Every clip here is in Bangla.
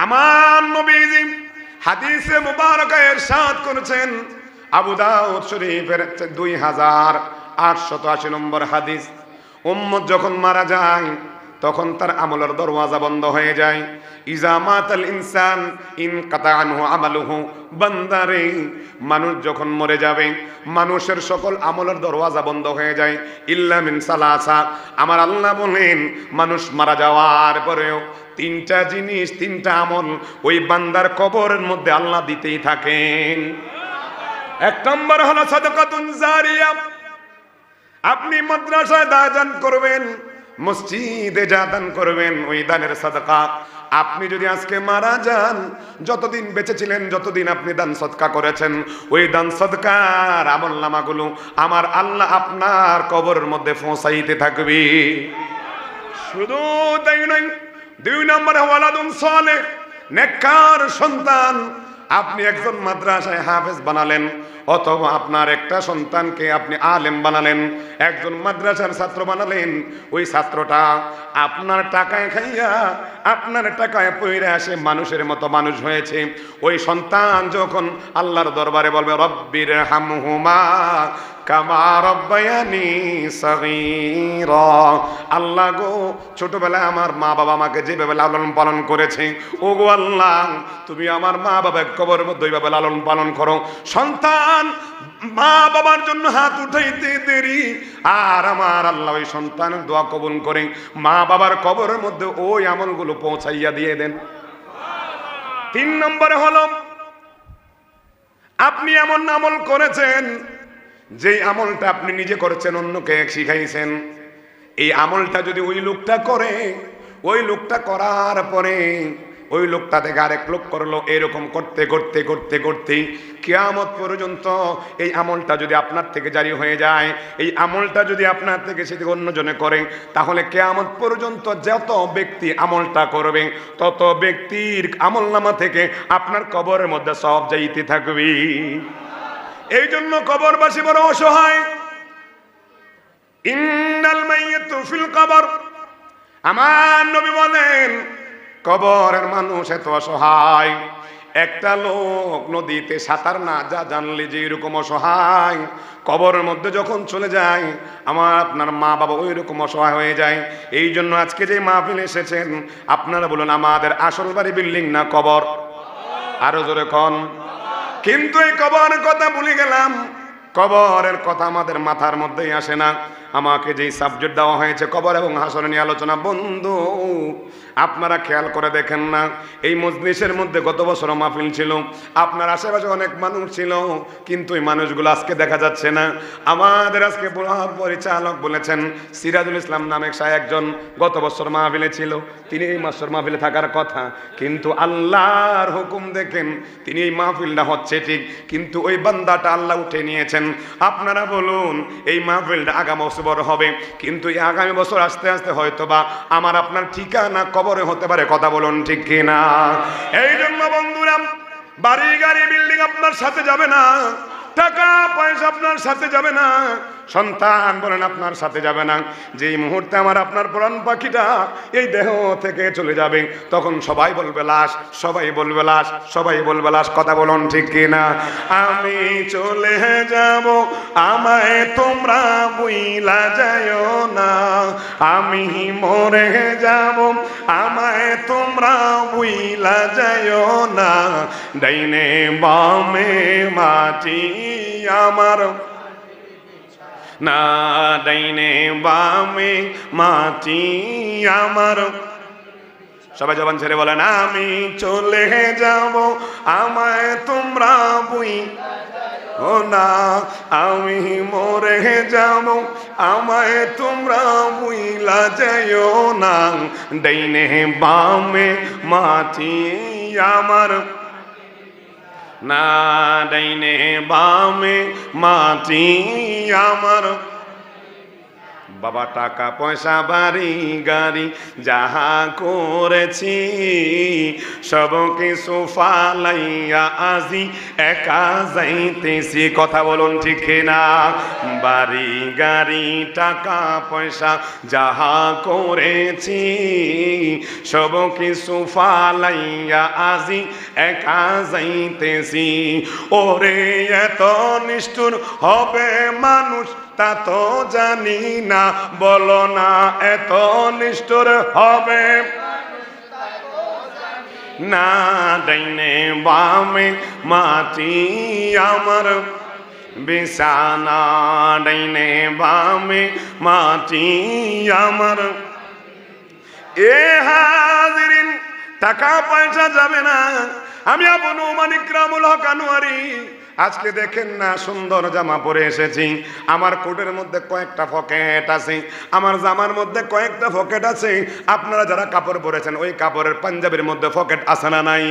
আমার নবীজি হাদিসে মুবারকা ইরশাদ করেছেন, আবু দাউদ শরীফের 2880 নম্বর হাদিস, উম্মত যখন মারা যায় তখন তার আমলের দরওয়াজা বন্ধ হয়ে যায়। ইজা মাতাল ইনসান ইনকাতা আনহু আমালুহু, বান্দারে মানুষ যখন মরে যাবে মানুষের সকল আমলের দরওয়াজা বন্ধ হয়ে যায়, ইল্লা মিন সালাসা। আমার আল্লাহ বলেন মানুষ মারা যাওয়ার পরেও তিনটা জিনিস, তিনটা আমল ওই বান্দার কবরের মধ্যে আল্লাহ দিতেই থাকেন। এক নম্বর হলো সাদাকাতুন জারিয়া। আপনি মাদ্রাসায় দান করবেন, মসজিদে যা দান করবেন, ওই দানের সাদাকা। আপনি যদি আজকে মারা যান, যতদিন বেঁচে ছিলেন, যতদিন আপনি দান সদকা করেছেন, ওই দান সদকার আমলনামাগুলো আমার আল্লাহ আপনার কবরের মধ্যে পৌঁছাইতে থাকবে। শুধু তাই নয়, 2 নম্বরে ওয়ালাদুন সালেহ, নেককার সন্তান। আপনি একজন মাদ্রাসায় হাফেজ বানালেন, অথবা আপনার একটা সন্তানকে আপনি আলেম বানালেন, একজন মাদ্রাসার ছাত্র বানালেন, ওই ছাত্রটা আপনার টাকায় খাইয়া, আপনার টাকায় পয়রা আসে মানুষের মতো মানুষ হয়েছে। ওই সন্তান যখন আল্লাহর দরবারে বলবে রব্বির হামহুমা কামা রব্বায়ানি সগীরা, আল্লাহ গো ছোটবেলায় আমার মা বাবা আমাকে যেভাবে লালন পালন করেছে, ও গো আল্লাহ তুমি আমার মা বাবার কবরের মধ্যে ওইভাবে লালন পালন করো। সন্তান মা বাবার জন্য হাত উঠাইতে দেরি, আর আমার আল্লাহ ওই সন্তানের দোয়া কবুল করে মা বাবার কবরের মধ্যে ওই আমলগুলো পৌঁছাইয়া দিয়ে দেন। 3 নম্বরে হলো আপনি এমন আমল করেছেন, যেই আমলটা আপনি নিজে করেছেন, অন্যকে শিখাইছেন। এই আমলটা যদি ওই লোকটা করে, ওই লোকটা করার পরে ওই লোকটা থেকে আরেক লোক করলো, এরকম করতে করতে করতে করতে কিয়ামত পর্যন্ত এই আমলটা যদি আপনার থেকে জারি হয়ে যায়, এই আমলটা যদি আপনার থেকে সেদিকে অন্যজনে করে, তাহলে কিয়ামত পর্যন্ত যত ব্যক্তি আমলটা করবে তত ব্যক্তির আমলনামা থেকে আপনার কবরের মধ্যে সব যাইতে থাকবে। এই জন্য কবরবাসী বড় অসহায়। ইন্নাল মাইয়িতু ফিল কবর, আমার নবী বলেন কবরের মানুষ এত অসহায়। একটা লোক নদীতে সাঁতার না যা জানলে যে এরকম অসহায়, কবরের মধ্যে যখন চলে যায় আমার আপনার মা বাবা ওই রকম অসহায় হয়ে যায়। এই জন্য আজকে যে মাহফিল এসেছেন, আপনারা বলুন আমাদের আসল বাড়ি বিল্ডিং না কবর? আরো জোরে কোন। কিন্তু এই কবরের কথা ভুলে গেলাম, কবরের কথা আমাদের মাথার মধ্যেই আসে না। আমাকে যেই সাবজেক্ট দেওয়া হয়েছে কবর এবং হাসর নিয়ে আলোচনা, বন্ধু আপনারা খেয়াল করে দেখেন না, এই মজলিসের মধ্যে গত বছর মাহফিল ছিল, আপনার আশেপাশে অনেক মানুষ ছিল, কিন্তু এই মানুষগুলো আজকে দেখা যাচ্ছে না। আমাদের আজকে পরিচালক বলেছেন সিরাজুল ইসলাম নামে একজন গত বছর মাহফিলে ছিল, তিনি এই বছর মাহফিলে থাকার কথা, কিন্তু আল্লাহর হুকুম দেখেন তিনি এই মাহফিলটা হচ্ছে ঠিক, কিন্তু ওই বান্দাটা আল্লাহ উঠে নিয়েছেন। আপনারা বলুন এই মাহফিলটা আগামী বছর হবে, কিন্তু এই আগামী বছর আস্তে আস্তে হয়তোবা আমার আপনার ঠিকানা কবরে হতে পারে। কথা বলুন ঠিক কিনা? এই জন্য বন্ধুরা, বাড়ি গাড়ি বিল্ডিং আপনার সাথে যাবে না, টাকা পয়সা আপনার সাথে যাবে না, সন্তান বলেন আপনার সাথে যাবে না। যেই মুহূর্তে আমার আপনার প্রাণ পাখিটা এই দেহ থেকে চলে যাবে, তখন সবাই বলবে লাশ, সবাই বলবে লাশ, সবাই বলবে লাশ। কথা বলুন ঠিক কিনা? আমি চলে যাব আমায় তোমরা বুইলা যায়ও না, আমি মরে যাব আমায় তোমরা বুইলা যায়ও না, ডাইনে বামে মাটি আমার না, ডাইনে বামে মাটি আমার। সবাই জবান ছেড়ে বলেন আমি চলে যাব আমায় তোমরা বুইলা না, আমি মরে যাব আমায় তোমরা বুইলা যায়ও না, ডাইনে বামে মাটি আমার না, ডাইনে বামে মাটি আমার। বাবা টাকা পয়সা বাড়ি গাড়ি যাহা করেছি সব কিছু ফালাইয়া আজি একা যাইতেছি। কথা বলুন ঠিক না? বাড়ি গাড়ি টাকা পয়সা যাহা করেছি সব কিছু ফালাইয়া আজি একা যাইতেছি। ওরে এত নিষ্ঠুর হবে মানুষ তা তো জানি না, বলো না এত নিষ্ঠুর হবে না। ডাইনে বামে মাটি আমার বিছানা, ডাইনে বামে মাটি আমার। এ হাজিরিন, টাকা পয়সা যাবে না। আমি আবু নুমান ইকরামুল হক আনোয়ারি আজকে দেখেন না সুন্দর জামা পরে এসেছি। আমার কোটের মধ্যে কয়েকটা পকেট আছে, আমার জামার মধ্যে কয়েকটা পকেট আছে। আপনারা যারা কাপড় পরেছেন ওই কাপড়ের পাঞ্জাবির মধ্যে পকেট আছে না নাই?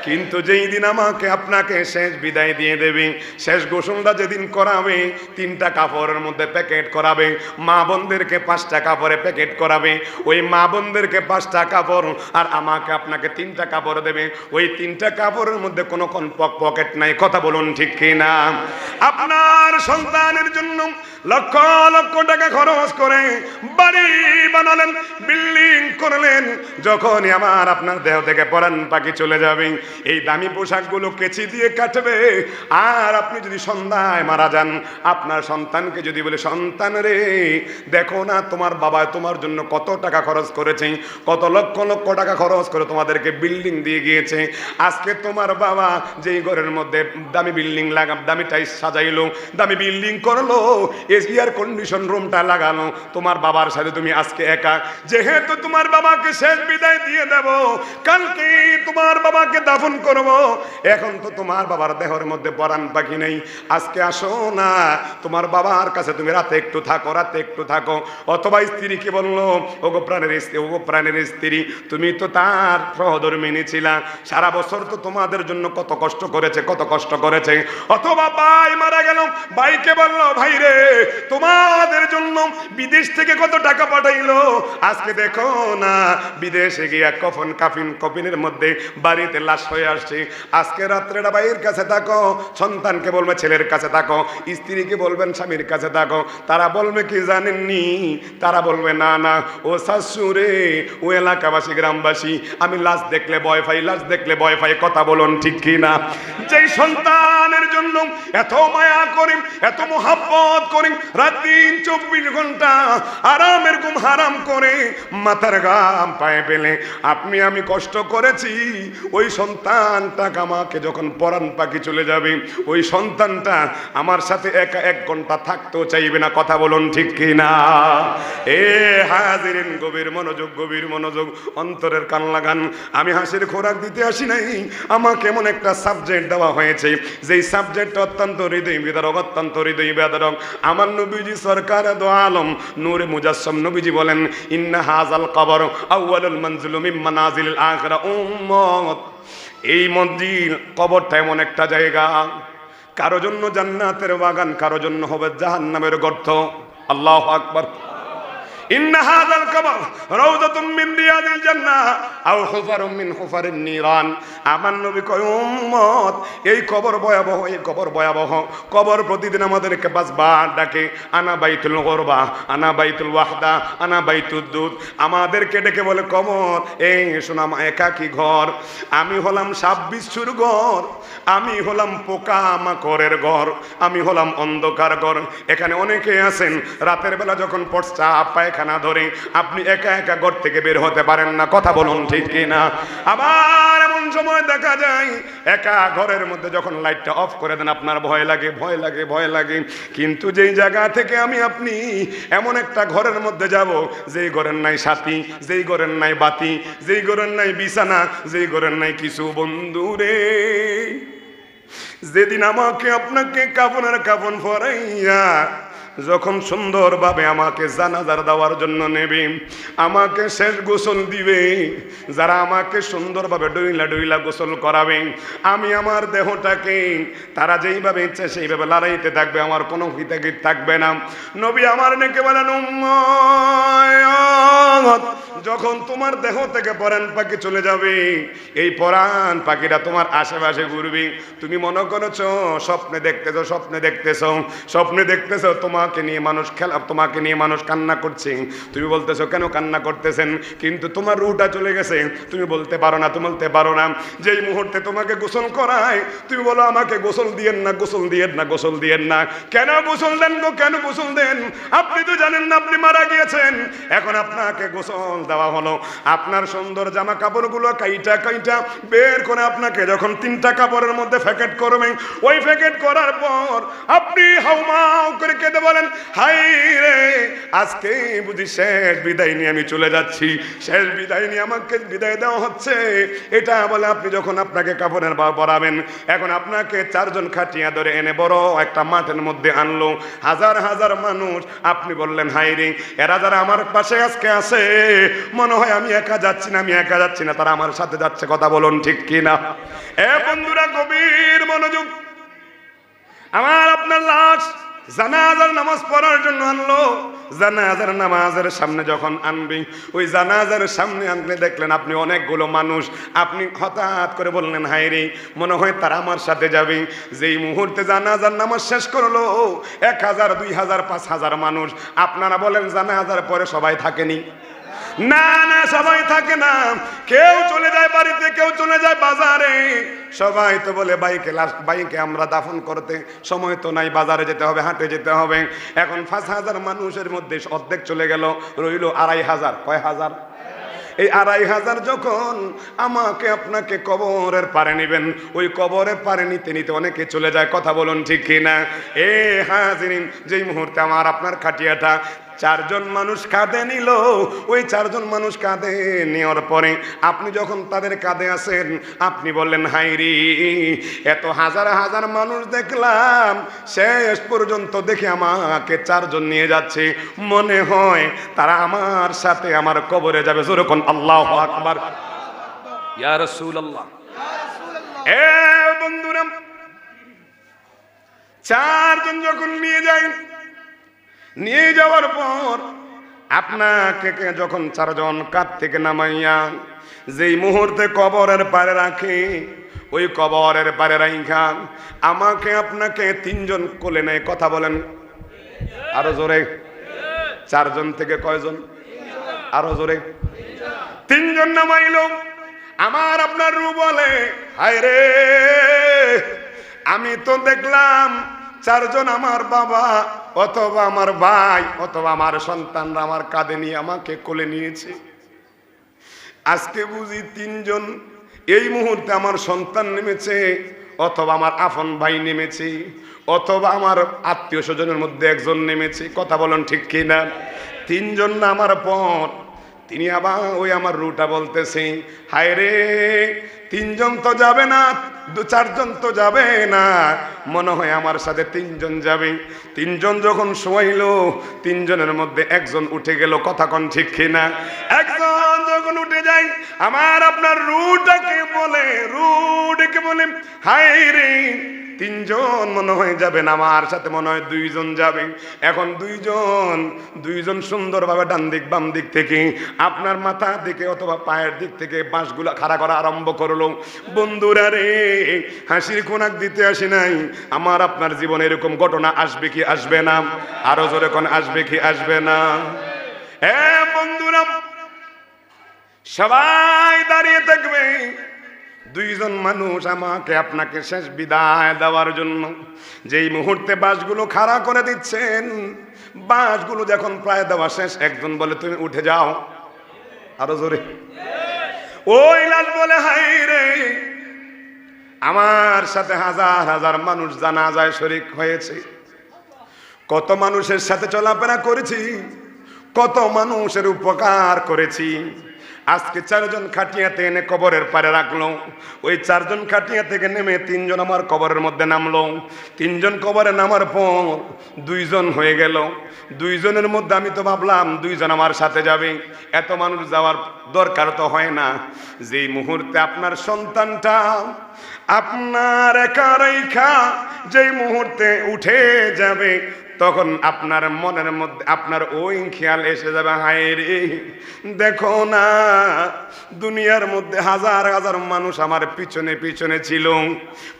কিন্তু যেই দিন আমাকে আপনাকে শেষ বিদায় দিয়ে দেবে, শেষ গোসলটা যেদিন করাবে, 3টা কাপড়ের মধ্যে প্যাকেট করাবে, মা বোনদেরকে 5টা কাপড়ে প্যাকেট করাবে। ওই মা বোনদেরকে 5টা কাপড় আর আমাকে আপনাকে 3টা কাপড় দেবে। ওই 3টা কাপড়ের মধ্যে কোনো পকেট নাই। কথা বলুন ঠিক কিনা? আপনার সন্তানের জন্য লক্ষ লক্ষ টাকা খরচ করে বাড়ি বানালেন, বিল্ডিং করলেন। যখনই আমার আপনার দেহ থেকে পরাণ পাখি চলে যাবে, এই দামি পোশাকগুলো কেচি দিয়ে কাটবে। আর আপনি যদি সন্ধ্যায় মারা যান, আপনার সন্তানকে যদি বলে, সন্তান রে দেখো না তোমার বাবা তোমার জন্য কত টাকা খরচ করেছে, কত লক্ষ লক্ষ টাকা খরচ করে তোমাদেরকে বিল্ডিং দিয়ে গিয়েছে। আজকে তোমার বাবা যেই ঘরের মধ্যে দামি বিল্ডিং দামি টাইস সাজাইলো, দামি বিল্ডিং করলো, এয়ার কন্ডিশন রুমটা লাগানো, তোমার বাবার সাথে তুমি আজকে একা। যেহেতু তোমার বাবাকে শেষ বিদায় দিয়ে দেব, কালকে তোমার বাবাকে দাফন করব, এখন তো তোমার বাবার দেহের মধ্যে পরাণ পাখি নেই। আজকে আসো না তোমার বাবার কাছে, তুমি রাতে একটু থাকো, রাতে একটু থাকো। অথবা স্ত্রীকে বললো, ওগো প্রাণের স্ত্রী, ওগো প্রাণের স্ত্রী, তুমি তো তার সহধর্মিণী ছিলা, সারা বছর তো তোমাদের জন্য কত কষ্ট করেছে, কত কষ্ট করেছে। অথবা ভাই মারা গেল, ভাইকে বললো, ভাই রে তোমাদের জন্য বিদেশ থেকে কত টাকা পাঠাইলো, আজকে দেখো না বিদেশে গিয়া কফিনের মধ্যে বাড়িতে লাশ হয়ে আসছে। আজকে রাত্রেটা ভাইয়ের কাছে থাকো, সন্তানকে বলবে ছেলের কাছে থাকো, স্ত্রীকে বলবেন স্বামীর কাছে থাকো। তারা বলবে কি জানেননি? তারা বলবে না না ও শাশুড়ে, ও এলাকাবাসী গ্রামবাসী, আমি লাশ দেখলে ভয় পাই, লাশ দেখলে ভয় পাই। কথা বলুন ঠিক কি না? যেই সন্তানের জন্য এত মায়া করি, এত মোহাব্বত করি, রাত দিন 24 ঘন্টা আরামের ঘুম হারাম করে মাথার ঘাম পায়ে পেলে আপনি আমি কষ্ট করেছি, ওই সন্তানটা আমাকে যখন পরাণ পাখি চলে যাবে, ওই সন্তানটা আমার সাথে একা 1 ঘন্টা থাকতেও চাইবে না। কথা বলুন ঠিক কি না? এ হাজিরিন, গভীর মনোযোগ, গভীর মনোযোগ, অন্তরের কান লাগান। আমি হাসির খোরাক দিতে আসি নাই, আমাকে এমন একটা সাবজেক্ট দেওয়া হয়েছে, যেই সাবজেক্ট অত্যন্ত হৃদয় বিদারক, অত্যন্ত হৃদয় বিদারক। আমার নবীজি সরকার দো আলম নূরে মুজাসসাম নবীজি বলেন, ইন্না হাযাল কবর আউয়ালুল মানজিল মিন মানাজিলিল আখিরা উম্মত। এই মঞ্জিল, কবরটা এমন একটা জায়গা, কারো জন্য জান্নাতের বাগান, কারো জন্য হবে জাহান্নামের গর্ত। আল্লাহু আকবার। ইন্না হাযাল কবর রাউযাতুম মিন রিয়াদিল জান্নাহ আও হুফারুম মিন হুফারিন নিরান। আমার নবী কয়, উম্মত এই কবর ভয়াবহ, এই কবর ভয়াবহ। কবর প্রতিদিন আমাদেরকে 5 বার ডাকে, আনা বাইতুল গুরবা, আনা বাইতুল ওয়াহদা, আনা বাইতুদ দুদ। আমাদেরকে ডেকে বলে, কবর এই শোনাম একাকী ঘর, আমি হলাম সাপ বিচ্ছুর ঘর, আমি হলাম পোকা মাকড়ের ঘর, আমি হলাম অন্ধকার ঘর। এখানে অনেকে আছেন রাতের বেলা যখন প্রস্রাব পায়খানা ধরে, আপনি একা একা ঘর থেকে বের হতে পারেন না। কথা বলুন ঠিক কিনা? আবার এমন সময় দেখা যায় একা ঘরের মধ্যে যখন লাইটটা অফ করে দেন, আপনার ভয় লাগে, ভয় লাগে, ভয় লাগে। কিন্তু যেই জায়গা থেকে আমি আপনি এমন একটা ঘরের মধ্যে যাব, যেই ঘরের নাই সাথী, যেই ঘরের নাই বাতি, যেই ঘরের নাই বিছানা, যেই ঘরের নাই কিছু, বন্ধুরে যেদিন আমাকে আপনাকে কাফনের কাফন পরাইয়া যখন সুন্দরভাবে আমাকে জানাজার দেওয়ার জন্য নেবে, আমাকে শেষ গোসল দিবে, যারা আমাকে সুন্দরভাবে ডইলা ডইলা গোসল করাবে, আমি আমার দেহটাকে তারা যেইভাবে ইচ্ছে সেইভাবে লড়াইতে থাকবে, আমার কোনো হিতাগিত থাকবে না। নবী আমার নেকে বলেন, উম্মত, যখন তোমার দেহ থেকে পরাণ পাখি চলে যাবে, এই পরাণ পাখিটা তোমার আশেপাশে ঘুরবে, তুমি মনে করেছো স্বপ্নে দেখতেছো, স্বপ্নে দেখতেছো তোমাকে নিয়ে মানুষ খেলা, তোমাকে নিয়ে মানুষ কান্না করছে, তুমি বলতেছো কেন কান্না করতেছেন, কিন্তু তোমার রুহটা চলে গেছে, তুমি বলতে পারো না, যেই মুহূর্তে তোমাকে গোসল করায় তুমি বলো আমাকে গোসল দিয়েন না, গোসল দিয়েন না। কেন গোসল দেন গো, কেন গোসল দেন? আপনি তো জানেন না আপনি মারা গিয়েছেন, এখন আপনাকে গোসল দেওয়া হলো, আপনার সুন্দর জামা কাপড়গুলো কাইটা বের করে আপনাকে যখন 3টা কাপড়ের মধ্যে প্যাকেট করবেন, ওই প্যাকেট করার পর আপনি হাউমাউ করে কেঁদে বলেন, হাই রে, আজকে বুঝি শেষ বিদায় নিয়ে আমি চলে যাচ্ছি, শেষ বিদায় নিয়ে আমাকে বিদায় দেওয়া হচ্ছে। এটা বলে আপনি যখন আপনাকে কাপড়ের পরাবেন, এখন আপনাকে 4 জন খাটিয়া ধরে এনে বড় একটা মাঠের মধ্যে আনলো, হাজার হাজার মানুষ, আপনি বললেন হাই রে, এরা যারা আমার পাশে আজকে আছে, মনে হয় আমি একা যাচ্ছি না, তারা আমার সাথে যাচ্ছে, কথা বলুন ঠিক কিনা? এ বন্ধুরা গভীর মনোযোগ, আমার আপনার লাশ জানাজার নামাজ পড়ার জন্য আনলো, জানাজার নামাজের সামনে যখন আনবি, ওই জানাজার সামনে আনলে দেখলেন আপনি অনেকগুলো মানুষ, আপনি হঠাৎ করে বললেন হাই রে, মনে হয় তারা আমার সাথে যাবে। যেই মুহূর্তে জানাজার নামাজ শেষ করলো, 1000, 2000, 5000 মানুষ, আপনারা বলেন জানাজার পরে সবাই থাকেনি? না, সবাই থাকে না, কেউ চলে যায় বাড়িতে, কেউ চলে যায় বাজারে, সবাই তো বলে বাইকে আমরা দাফন করতে সময় তো নাই, বাজারে যেতে হবে, হাটে যেতে হবে। এখন 5000 মানুষের মধ্যে অর্ধেক চলে গেল, রইল 2500। কয় হাজার? এই 2500 যখন আমাকে আপনাকে কবরের পারে নেবেন, ওই কবরের পারে নিতে নিতে অনেকে চলে যায়, কথা বলুন ঠিক কিনা? এ হাজিরিন, যেই মুহূর্তে আমার আপনার খাটিয়াটা 4 জন মানুষ কাঁধে নিল, ওই 4 জন মানুষ কাঁধে নেওয়ার পরে আপনি যখন তাদের কাঁধে আসেন, আপনি বললেন হাই রে, এত হাজার হাজার মানুষ দেখলাম, শেষ পর্যন্ত দেখে আমাকে 4 জন নিয়ে যাচ্ছে, মনে হয় তারা আমার সাথে আমার কবরে যাবে। যেরকম আল্লাহু আকবার, ইয়া রাসূলুল্লাহ। এ বন্ধুরা, 4 জন যখন নিয়ে যাওয়ার পর আপনাকে যখন 4 জন কাঁধ থেকে নামাইয়া যেই মুহূর্তে কবরের পারে রাখে, ওই কবরের পারে রাইখা আমাকে আপনাকে 3 জন কোলে নেয়, কথা বলেন আরো জোরে। 4 জন থেকে কয়জন? আরো জোরে। 3 জন নামাইলো, আমার আপনার রূহ বলে হায় রে, আমি তো দেখলাম 4 জন আমার বাবা অথবা আমার ভাই অথবা আমার সন্তানরা আমার কাঁধে নিয়ে আমাকে কোলে নিয়েছে, আজকে বুঝি 3 জন, এই মুহূর্তে আমার সন্তান নেমেছে অথবা আমার আপন ভাই নেমেছে অথবা আমার আত্মীয় স্বজনের মধ্যে একজন নেমেছে, কথা বলেন ঠিক কিনা? 3 জন নামার পর তিনি আবার ওই আমার রুটা বলতেছে হায় রে, 3 জন তো যাবে না, 2-4 জন তো যাবে না, মনে হয় আমার সাথে 3 জন যাবে। 3 জন যখন শোয়াইলো, 3 জনের মধ্যে একজন উঠে গেল, কথা কোন ঠিক কিনা? একজন যখন উঠে যায়, আমার আপনার রুটাকে বলে হায় রে, 3 জন মনে হয় যাবেন, আমার সাথে মনে হয় 2 জন যাবে। এখন 2 জন সুন্দরভাবে ডান দিক বাম দিক থেকে আপনার মাথা দিকে অথবা পায়ের দিক থেকে বাঁশগুলা খাড়া করা আরম্ভ করলো। বন্ধুরা রে, হাসির খোনাক দিতে আসি নাই, আমার আপনার জীবনে এরকম ঘটনা আসবে কি আসবে না? আরো জোরে কোন আসবে কি আসবে না? হ্যাঁ বন্ধুরা, সবাই দাঁড়িয়ে থাকবে, 2 জন মানুষ আমাকে আপনাকে শেষ বিদায় দেওয়ার জন্য যেই মুহূর্তে বাঁশগুলো খাড়া করে দিচ্ছেন, বাঁশগুলো যখন প্রায় দেওয়া শেষ, একজন বলে তুমি উঠে যাও, আরো জোরে। ওই লাশ বলে হাই রে, আমার সাথে হাজার হাজার মানুষ জানাজায় শরীক হয়েছে, কত মানুষের সাথে চলাফেরা করেছি, কত মানুষের উপকার করেছি, আজকে 4 জন খাটিয়াতে এনে কবরের পারে রাখলো। ওই 4 জন খাটিয়া থেকে নেমে 3 জন আমার কবরের মধ্যে নামলো। 3 জন কবরে নামার পর 2 জন হয়ে গেল। 2 জনের মধ্যে আমি তো ভাবলাম 2 জন আমার সাথে যাবে, এত মানুষ যাওয়ার দরকার তো হয় না। যেই মুহূর্তে আপনার সন্তানটা আপনার একা রেখা যেই মুহূর্তে উঠে যাবে, তখন আপনার মনের মধ্যে আপনার ওই খেয়াল এসে যাবে, হায় রে দেখো না দুনিয়ার মধ্যে হাজার হাজার মানুষ আমার পিছনে পিছনে ছিল,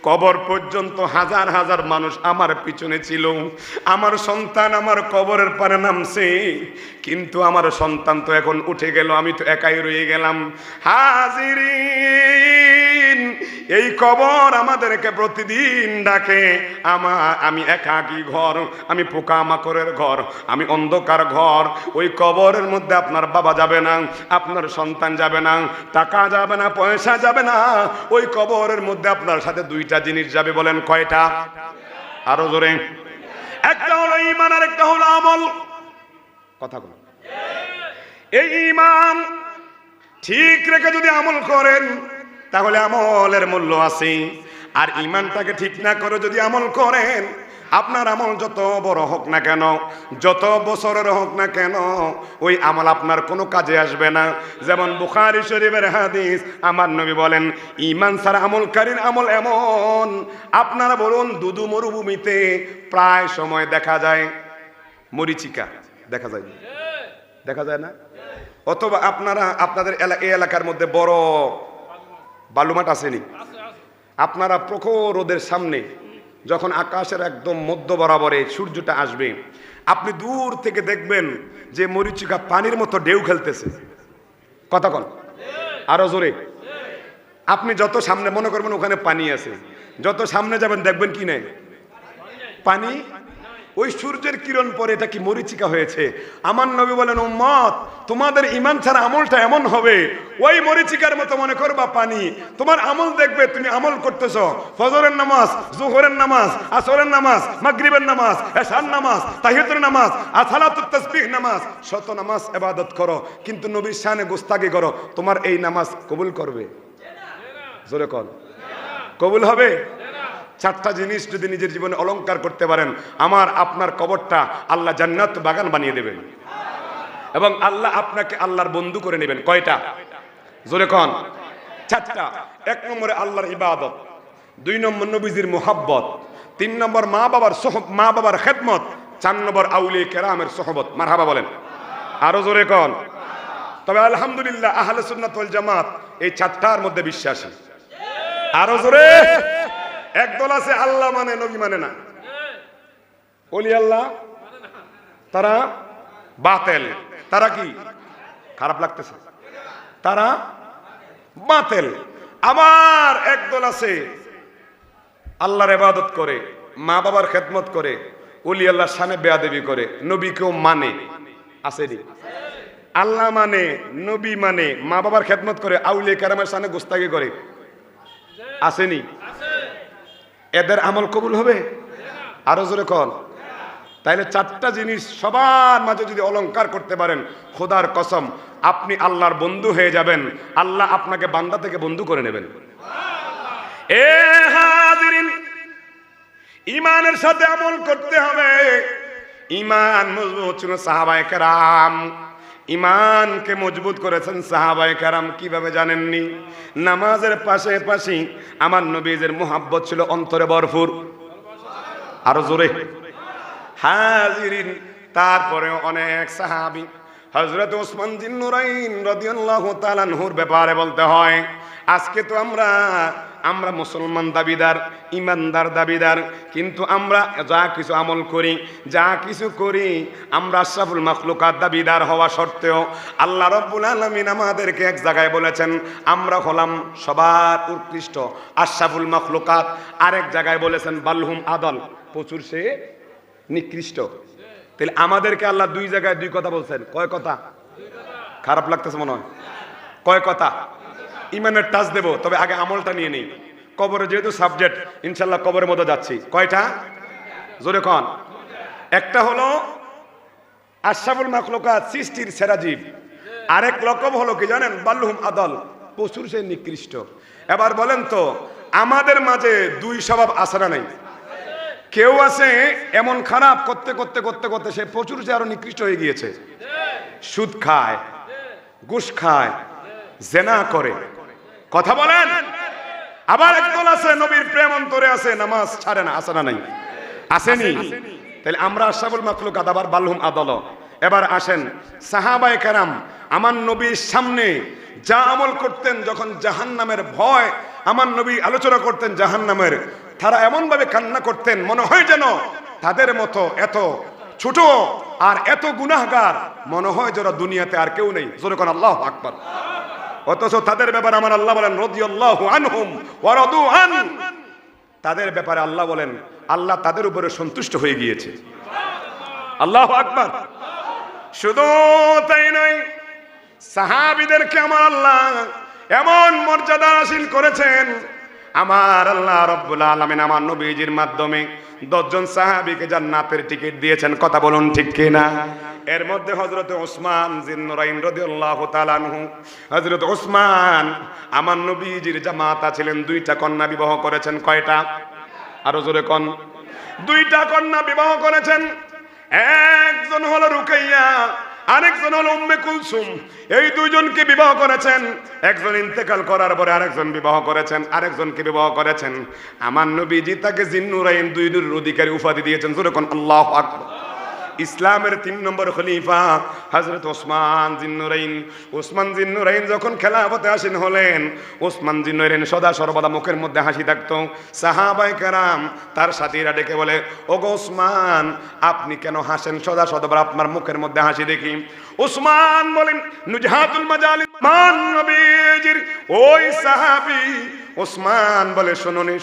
কবর পর্যন্ত হাজার হাজার মানুষ আমার পিছনে ছিল, আমার সন্তান আমার কবরের পারে নামছে, কিন্তু আমার সন্তান তো এখন উঠে গেল, আমি তো একাই রয়ে গেলাম। হাজিরিন, এই কবর আমাদেরকে প্রতিদিন ডাকে। আমি একাকী ঘর, আমি পোকামাকড়ের ঘর, আমি অন্ধকার ঘর। ওই কবরের মধ্যে আপনার বাবা যাবে না, আপনার সন্তান যাবে না, টাকা যাবে না, পয়সা যাবে না। ওই কবরের মধ্যে আপনার সাথে 2টা জিনিস যাবে। বলেন কয়টা? আরো জোরে। একটা হলো ঈমান আর একটা হলো আমল। কথা বল। এই ঈমান ঠিক রেখে যদি আমল করেন তাহলে আমলের মূল্য আছে। আর ঈমানটাকে ঠিক না করে যদি আমল করেন, আপনার আমল যত বড় হোক না কেন, যত বছরের হোক না কেন, ওই আমল আপনার কোনো কাজে আসবে না। যেমন বুখারী শরীফের হাদিস, আমার নবী বলেন ঈমান ছাড়া আমলকারীর আমল এমন, আপনারা বলুন দুদু মরুভূমিতে প্রায় সময় দেখা যায় মরিচিকা, দেখা যায় না? অথবা আপনাদের এই এলাকার মধ্যে বড় বালুমাট আসেনি? আপনারা প্রখর রোদের সামনে যখন আকাশের একদম মধ্য বরাবরে সূর্যটা আসবে, আপনি দূর থেকে দেখবেন যে মরিচিকা পানির মতো ঢেউ খেলতেছে। কথা কন আরো জোরে। আপনি যত সামনে মনে করবেন ওখানে পানি আছে, যত সামনে যাবেন দেখবেন কি নেই পানি। ওই সূর্যের কিরণ পরে এটা কি মরিচিকা হয়েছে? আমার নবী বলেন উম্মত, তোমাদের ঈমান ছাড়া আমলটা এমন হবে ওই মরিচিকার মতো মনে করবা পানি। তোমার আমল দেখবে তুমি আমল করতেছো, ফজরের নামাজ, জোহরের নামাজ, আসরের নামাজ, মাগরিবের নামাজ, এশার নামাজ, তাহিয়াতুর নামাজ, সালাতুত তাসবিহ নামাজ, শত নামাজ ইবাদত করো, কিন্তু নবীর শানে গোস্তাকি করো, তোমার এই নামাজ কবুল করবে? জোরে কর, কবুল হবে? 4টা জিনিস যদি নিজের জীবনে অলংকার করতে পারেন, আমার আপনার কবরটা আল্লাহ জান্নাত বাগান বানিয়ে দেবেন এবং আল্লাহ আপনাকে আল্লাহর বন্ধু করে নেবেন। কয়টা? জোরে কোন? 4টা। 1 নম্বরে আল্লাহর ইবাদত, 2 নম্বর নবীজির মুহাব্বত, 3 নম্বর মা বাবার খেদমত, 4 নম্বর আউলিয়া কেরামের সোহবত। মারহাবা বলেন আরো জোরে কোন? তবে আলহামদুলিল্লাহ আহলে সুন্নাত ওয়াল জামাত এই 4টার মধ্যে বিশ্বাসী। আরো জোরে। একদল আছে আল্লাহ মানে নবী মানে না, ওলি আল্লাহ, তারা বাতেল। তারা কি? খারাপ লাগতেছে? তারা বাতেল। আবার একদল আছে আল্লাহর ইবাদত করে, মা বাবার খেদমত করে, ওলি আল্লাহর শানে বেয়াদবি করে, নবীকেও মানে। আসেনি? আল্লাহ মানে, নবী মানে, মা বাবার খেদমত করে, আউলিয়া কেরামের শানে গোস্তাকি করে। আসেনি? এদের আমল কবুল হবে? আরো জোরে কন। তাইলে 4টা জিনিস সবার মাঝে যদি অলংকার করতে পারেন, খোদার কসম আপনি আল্লাহর বন্ধু হয়ে যাবেন, আল্লাহ আপনাকে বান্দা থেকে বন্ধু করে নেবেন। এ হাজিরিন, ঈমানের সাথে আমল করতে হবে। ঈমান মজবুত ছিল সাহাবায়ে কেরাম, ঈমানকে মজবুত করেছেন সাহাবায়ে কেরাম। কিভাবে জানেননি? নামাজের পাশে পাশে আমার নবীর মুহাব্বত ছিল অন্তরে ভরপুর। আরো জোরে। হাজিরিন, তারপরে অনেক সাহাবী, হযরত ওসমান জিন্নুরাইন রাদিয়াল্লাহু তাআলা আনহুর ব্যাপারে বলতে হয়। আজকে তো আমরা মুসলমান দাবিদার, ইমানদার দাবিদার, কিন্তু আমরা যা কিছু আমল করি, যা কিছু করি, আমরা আশরাফুল মাখলুকাত দাবিদার হওয়া সত্ত্বেও আল্লাহ রাব্বুল আলামিন আমাদেরকে এক জায়গায় বলেছেন আমরা হলাম সবার উৎকৃষ্ট, আশরাফুল মাখলুকাত। আরেক জায়গায় বলেছেন বালহুম আদল, প্রচুর সে নিকৃষ্ট। তাহলে আমাদেরকে আল্লাহ 2 জায়গায় 2 কথা বলছেন। কয় কথা? খারাপ লাগতেছে মনে হয়? কয় কথা? ইমানের টাচ দেব, তবে আগে আমলটা নিয়ে নেই। কবরে যেহেতু সাবজেক্ট, ইনশাল্লাহ কবরের মধ্যে যাচ্ছি। কয়টা? জোরে কন। একটা হলো আশরাফুল মাখলুকাত, সৃষ্টির সেরা জীব। আরেক লকব হলো কি জানেন? বাল্লুহুম আদল, পশুর সে নিকৃষ্ট। এবার বলেন তো, আমাদের মাঝে দুই স্বভাব আছে না নাই? কেউ আছে এমন খারাপ করতে করতে করতে করতে সে প্রচুর যে আরো নিকৃষ্ট হয়ে গিয়েছে। সুদ খায়, ঘুষ খায়, জেনা করে, কথা বলেন। আবার একদল আছে নবীর প্রেম অন্তরে আছে, নামাজ ছাড়ে না, আছে না নাই? আসেনি? তাহলে আমরা আশরাফুল মাখলুকাত, আবার বাল্লুহুম আদল। এবার আসেন, সাহাবায়ে কেরাম আমার নবীর সামনে যা আমল করতেন, যখন জাহান্নামের ভয় আমার নবী আলোচনা করতেন জাহান্নামের, তারা এমন ভাবে কান্না করতেন মনে হয় যেন তাদের মতো এত ছোট আর এত গুনাহগার মনে হয় যারা দুনিয়াতে আর কেউ নেই। জোরে কোন আল্লাহু আকবার। অথচ তাদের ব্যাপারে আমার আল্লাহ বলেন রাদিয়াল্লাহু আনহুম ওয়া রাদু আন, তাদের ব্যাপারে আল্লাহ বলেন আল্লাহ তাদের উপরে সন্তুষ্ট হয়ে গিয়েছে। আল্লাহু আকবার। শুধু তাই নয়, সাহাবীদেরকে আমার আল্লাহ এমন মর্যাদা হাসিল করেছেন। আমার আল্লাহ রাব্বুল আলামিন আমার নবীজির মাধ্যমে 10 জন সাহাবীকে জান্নাতের টিকিট দিয়েছেন। কথা বলুন ঠিক কিনা? এর মধ্যে হযরত ওসমান জিন্নুরাইন রাদিয়াল্লাহু তাআলা আনহু, হযরত ওসমান আমার নবীজির জামাতা ছিলেন, 2টা কন্যা বিবাহ করেছেন। কয়টা? আরো জোরে কোন। 2টা কন্যা বিবাহ করেছেন। একজন হলো রুকাইয়া, আরেকজন হলো উম্মে কুলসুম। এই দুইজনকে বিবাহ করেছেন। একজন ইন্তেকাল করার পরে আরেকজন বিবাহ করেছেন, আরেকজনকে বিবাহ করেছেন। আমার নবীজি তাকে জিন্নুরাইন, 2 নূরের অধিকারী উপাধি দিয়েছেন। জোরে কোন আল্লাহু আকবার। ইসলামের 3 নম্বর খলিফা হযরত ওসমান জিন্নুরাইন। ওসমান জিন্নুরাইন যখন খেলাফতে আসীন হলেন, ওসমান জিন্নুরাইন সদা সর্বদা মুখের মধ্যে হাসি থাকতো। সাহাবায়ে কেরাম তার সাথীরা ডেকে বলে, ওগো ওসমান, আপনি কেন হাসেন? সদা সর্বদা আপনার মুখের মধ্যে হাসি দেখি। ওসমান বলেন, নুজহাতুল মাজালিস, মান নবীজির ওই সাহাবী ওসমান বলে, শুনুনি,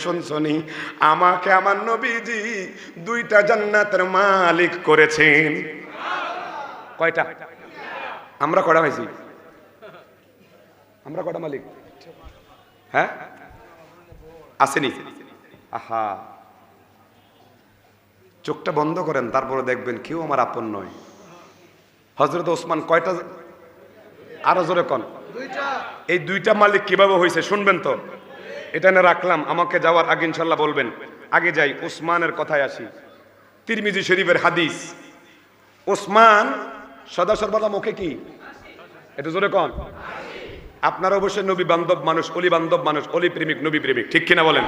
শুনছনি, আমাকে আমার নবীজি 2টা জান্নাতের মালিক করেছেন। কয়টা? আমরা কয়টা হয়েছি? আমরা কয়টা মালিক? হ্যাঁ, আসেনি? আহা, চোখটা বন্ধ করেন, তারপরে দেখবেন কেউ আমার আপন নয়। হযরত ওসমান কয়টা? আরো জোরে কোন। এই 2টা মালিক কিভাবে হয়েছে শুনবেন তো? এটা না রাখলাম, আমাকে যাওয়ার আগে ইনশাল্লাহ বলবেন। আগে যাই, ওসমানের কথায় আসি। তিরমিজি শরীফের হাদিস, ওসমান সদা সর্বদা মুখে কি? এটা জোরে কোন। আপনারা অবশ্যই নবী বান্ধব মানুষ, অলি বান্ধব মানুষ, অলি প্রেমিক, নবী প্রেমিক, ঠিক কিনা বলেন?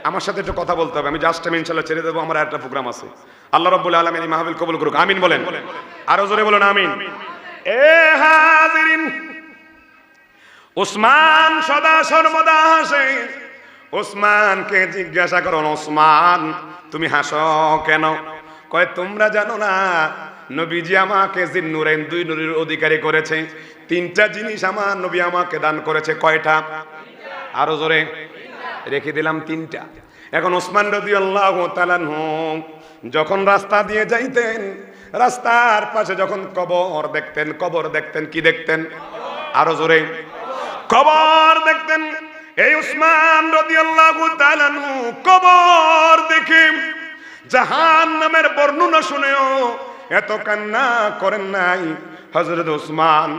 আমার সাথে একটু কথা বলতে হবে। আমি জাস্ট টাইম ইনশাল্লাহ ছেড়ে দেবো, আমার একটা প্রোগ্রাম আছে। আল্লাহ রাব্বুল আলামিন এই মাহফিল কবুল করুক, আমিন বলেন। আরো জোরে বলেন আমিন। এ হাজিরিন, ওসমান সদা সর্বদা হাসে। ওসমানকে জিজ্ঞাসা করো, ওসমান তুমি হাসো কেন? কয়, তোমরা জানো না নবীজি আমাকে জিন্নুরাইন, 2 নূরের অধিকারী করেছে। 3টা জিনিস আমার নবী আমাকে দান করেছে। কয়টা? আরো জোরে। রেখে দিলাম 3টা। এখন ওসমান রাদিয়াল্লাহু তাআলা আনহু যখন রাস্তা দিয়ে যাইতেন, রাস্তার পাশে যখন কবর দেখতেন, কি দেখতেন? আরো জোরে। কবর দেখতেন। এই ওসমান রাদিয়াল্লাহু তাআলা আনহু কবর দেখে জাহান্নামের বর্ণনা শুনেও এত কান্না করেন নাই। হযরত ওসমান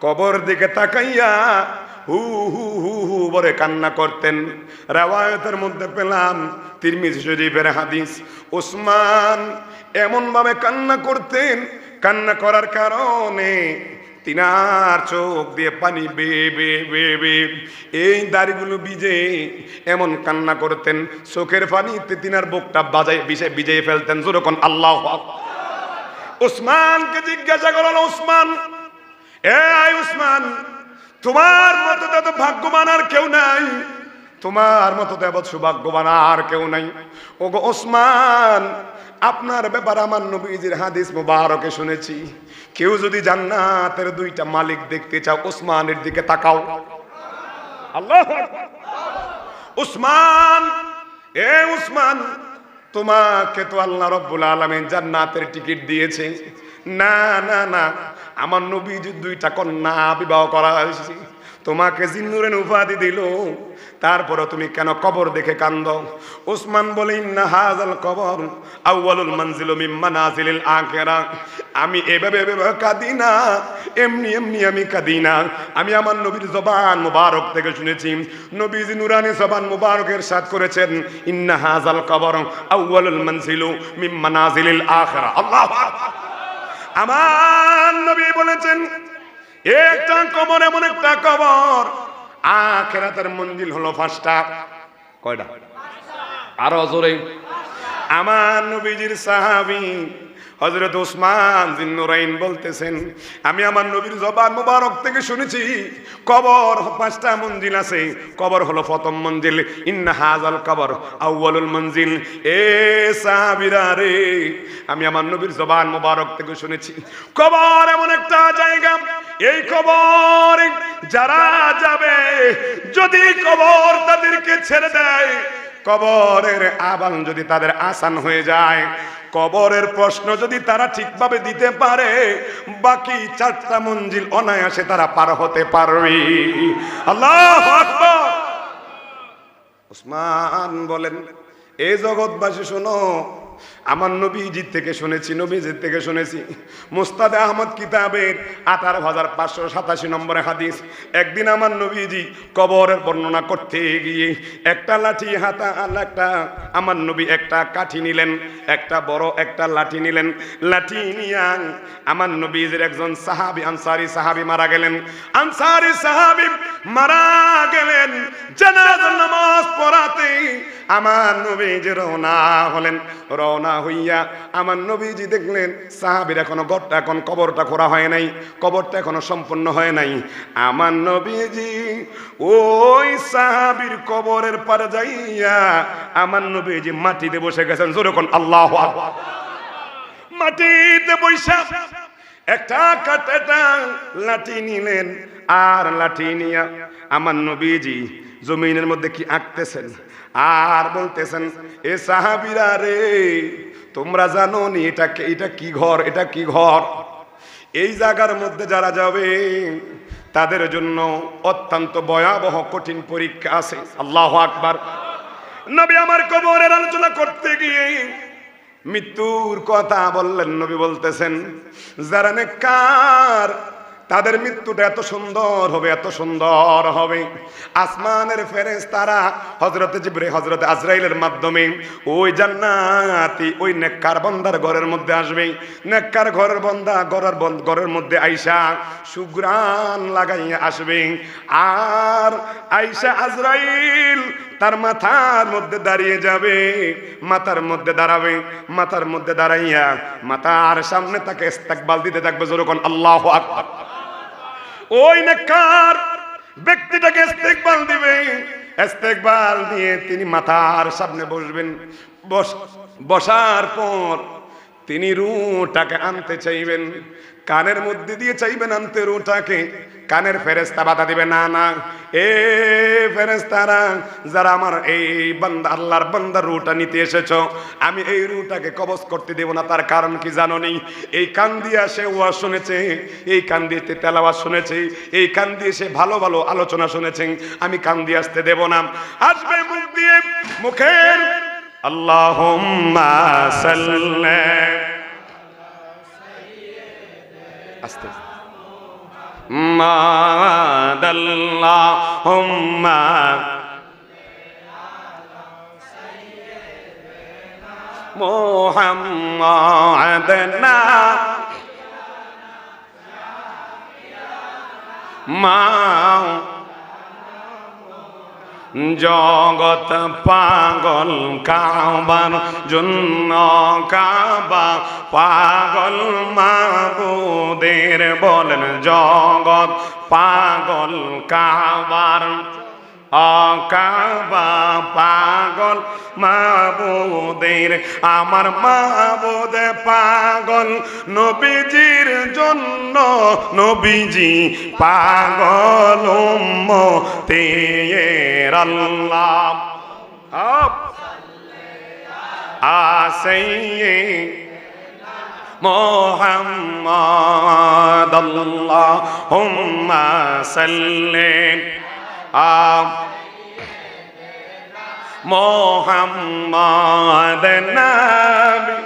কবর দিকে তাকাইয়া হু হু হু হু বলে কান্না করতেন। riwayতের মধ্যে পেলাম, তিরমিজি শরীফের হাদিস, ওসমান এমন ভাবে কান্না করতেন, কান্না করার কারণে তিনার চোখ দিয়ে পানি বে এই দাড়িগুলো ভিজে এমন কান্না করতেন, চোখের পানিতে তিনার বুকটা ভিজিয়ে ফেলতেন। যেরকম আল্লাহু আকবার। ওসমানকে জিজ্ঞাসা করলো, ওসমান, এই ওসমান, তোমার মতো তো ভাগ্যবান আর কেউ নাই, তোমার মতো দেবত সৌভাগ্যবান আর কেউ নাই। ওগো ওসমান, আপনার ব্যাপারে আমার নবীজির হাদিস মুবারকে শুনেছি, কেউ যদি জান্নাতের 2টা মালিক দেখতে চাও, ওসমানের দিকে তাকাও। আল্লাহু আকবার। ওসমান, এ ওসমান, তোমাকে তো আল্লাহ রাব্বুল আলামিন জান্নাতের টিকিট দিয়েছে। না না না, আমার নবীজির 2টা কন্যা বিবাহ করা হয়েছে। তোমাকে জিন্নুরের উপাধি দিল, তারপরে তুমি কেন কবর দেখে কান্দো? উসমান বলে ইন্না হাযাল কবর আউয়ালুল মানজিল মিন মানাজিলিল আখিরাহ। আমি এভাবে কাঁদি না, এমনি এমনি আমি কাঁদি না। আমি আমার নবীর জবান মুবারক থেকে শুনেছি, নবীজি নুরানি জবান মুবারকের সাথ করেছেন ইন্না হাযাল কবর আউয়ালুল মানজিল মিন মানাজিলিল আখিরাহ। আল্লাহু আকবার। আমার নবী বলেছেন একটা কবর এমন একটা কবর, আখিরাতের মঞ্জিল হলো 5টা। কয়টা? আরো জোরে। আমার নবীজির সাহাবী হযরত উসমান জিন্নুরাইন বলতেছেন আমি আমার নবীর জবান মুবারক থেকে শুনেছি কবর 5টা মঞ্জিল আছে। কবর হলো প্রথম মঞ্জিল, ইন্না হাযাল কবর আউয়ালুল মঞ্জিল। এ সাহাবীরা রে, আমি আমার নবীর জবান মুবারক থেকে শুনেছি কবর এমন একটা জায়গা, এই কবর যারা যাবে, যদি কবর তাদেরকে ছেড়ে দেয়, কবরের আবাল যদি তাদের আসান হয়ে যায়, কবরের প্রশ্ন যদি তারা ঠিকভাবে দিতে পারে, বাকি 4টা মঞ্জিল অনায়াসে তারা পার হতে পারবে। আল্লাহু আকবার। উসমান বলেন এই জগৎবাসী শোনো, আমার নবীজির থেকে শুনেছি, নবীজির থেকে শুনেছি। মুস্তাদ আহমদ কিতাবের 18,587 নম্বরে হাদিস। একদিন আমার নবীজি কবরের বর্ণনা করতে গিয়ে একটা লাঠি হাতা একটা আমার নবী একটা কাঠি নিলেন, একটা বড় একটা লাঠি নিলেন। লাঠি নিয়ে আমার নবীজির একজন সাহাবী আনসারী সাহাবী মারা গেলেন। আনসারী সাহাবী মারা গেলেন, জানাজার নামাজ পড়াতে আমার নবীজি রওনা হলেন। রওনা হইয়া আমার নবীজি দেখলেন সাহাবীর এখনো কবরটা খোঁড়া হয় নাই, কবরটা এখনো সম্পূর্ণ হয় নাই। আমার নবীজি ওই সাহাবীর কবরের পারে যাইয়া আমার নবীজি মাটিতে বসে গেছেন। জোরে কোন আল্লাহু আকবার। মাটিতে বসে একটা কাটা লাঠি নিলেন, আর লাঠি নিয়া আমার নবীজি জমিনের মধ্যে কি আঁকতেছেন আর বলতেছেন এ সাহাবীরা রে, তোমরা জানো নি এটা কি ঘর, এটা কি ঘর? এই জায়গার মধ্যে যারা যাবে তাদের জন্য অত্যন্ত ভয়াবহ কঠিন পরীক্ষা আছে। আল্লাহু আকবার। নবী আমার কবরের আলোচনা করতে গিয়ে মৃত্যুর কথা বললেন। নবী বলতেছেন যারা নেককার তাদের মৃত্যুটা এত সুন্দর হবে, এত সুন্দর হবে। আসমানের ফেরেশতারা হযরতে জিবরাইল হযরতে আজরাইলের মাধ্যমে ওই জান্নাতি ওই নেককার বান্দার ঘরের মধ্যে আসবে। নেককার ঘরের বান্দা ঘরের মধ্যে আইসা সুঘ্রাণ লাগাইয়া আসবে, আর আইসা আজরাইল তার মাথার মধ্যে দাঁড়িয়ে যাবে, মাথার মধ্যে দাঁড়াবে, মাথার মধ্যে দাঁড়াইয়া মাথার সামনে তাকে ইস্তেকবাল দিতে থাকবে। যেরকম আল্লাহু আকবার। ওই নেককার ব্যক্তিটাকে ইস্তেকবাল দিবে, ইস্তেকবাল দিয়ে তিনি মাথার সামনে বসবেন। বসার পর তিনি রূহটাকে আনতে চাইবেন, কানের মধ্যে দিয়ে চাইবেন আনতে রূহটাকে। কানের ফেরেশতা বাধা দিবে, না না, এ ফেরেশতারা যারা আমার এই বান্দা আল্লাহর বান্দার রূহটা নিতে এসেছো, আমি এই রূহটাকে কবজ করতে দেব না। তার কারণ কি জানো নি? এই কান দিয়ে সে ওয়াজ শুনেছে, এই কান দিয়ে তেলাওয়াত শুনেছে, এই কান দিয়ে সে ভালো ভালো আলোচনা শুনেছে, আমি কান দিয়ে আসতে দেব না। আসবে মুখ দিয়ে, মুখের আল্লাহুম্মা সাল্লি আস্তে মাদাল্লাহুম্মা মুহাম্মাদানা মা জগৎ পাগল কাবার জন্য, কাবা পাগল মাবুদের বলেন জগৎ পাগল কাবার, কাবা পাগল মাবুদের, আমার মাবুদ পাগল নবীজির জন্য, নবীজি পাগল উম্মতের আল্লাহ আসে মোহাম্মদ আল্লাহুম্মা সাল্লি মোহাম্মদ নবী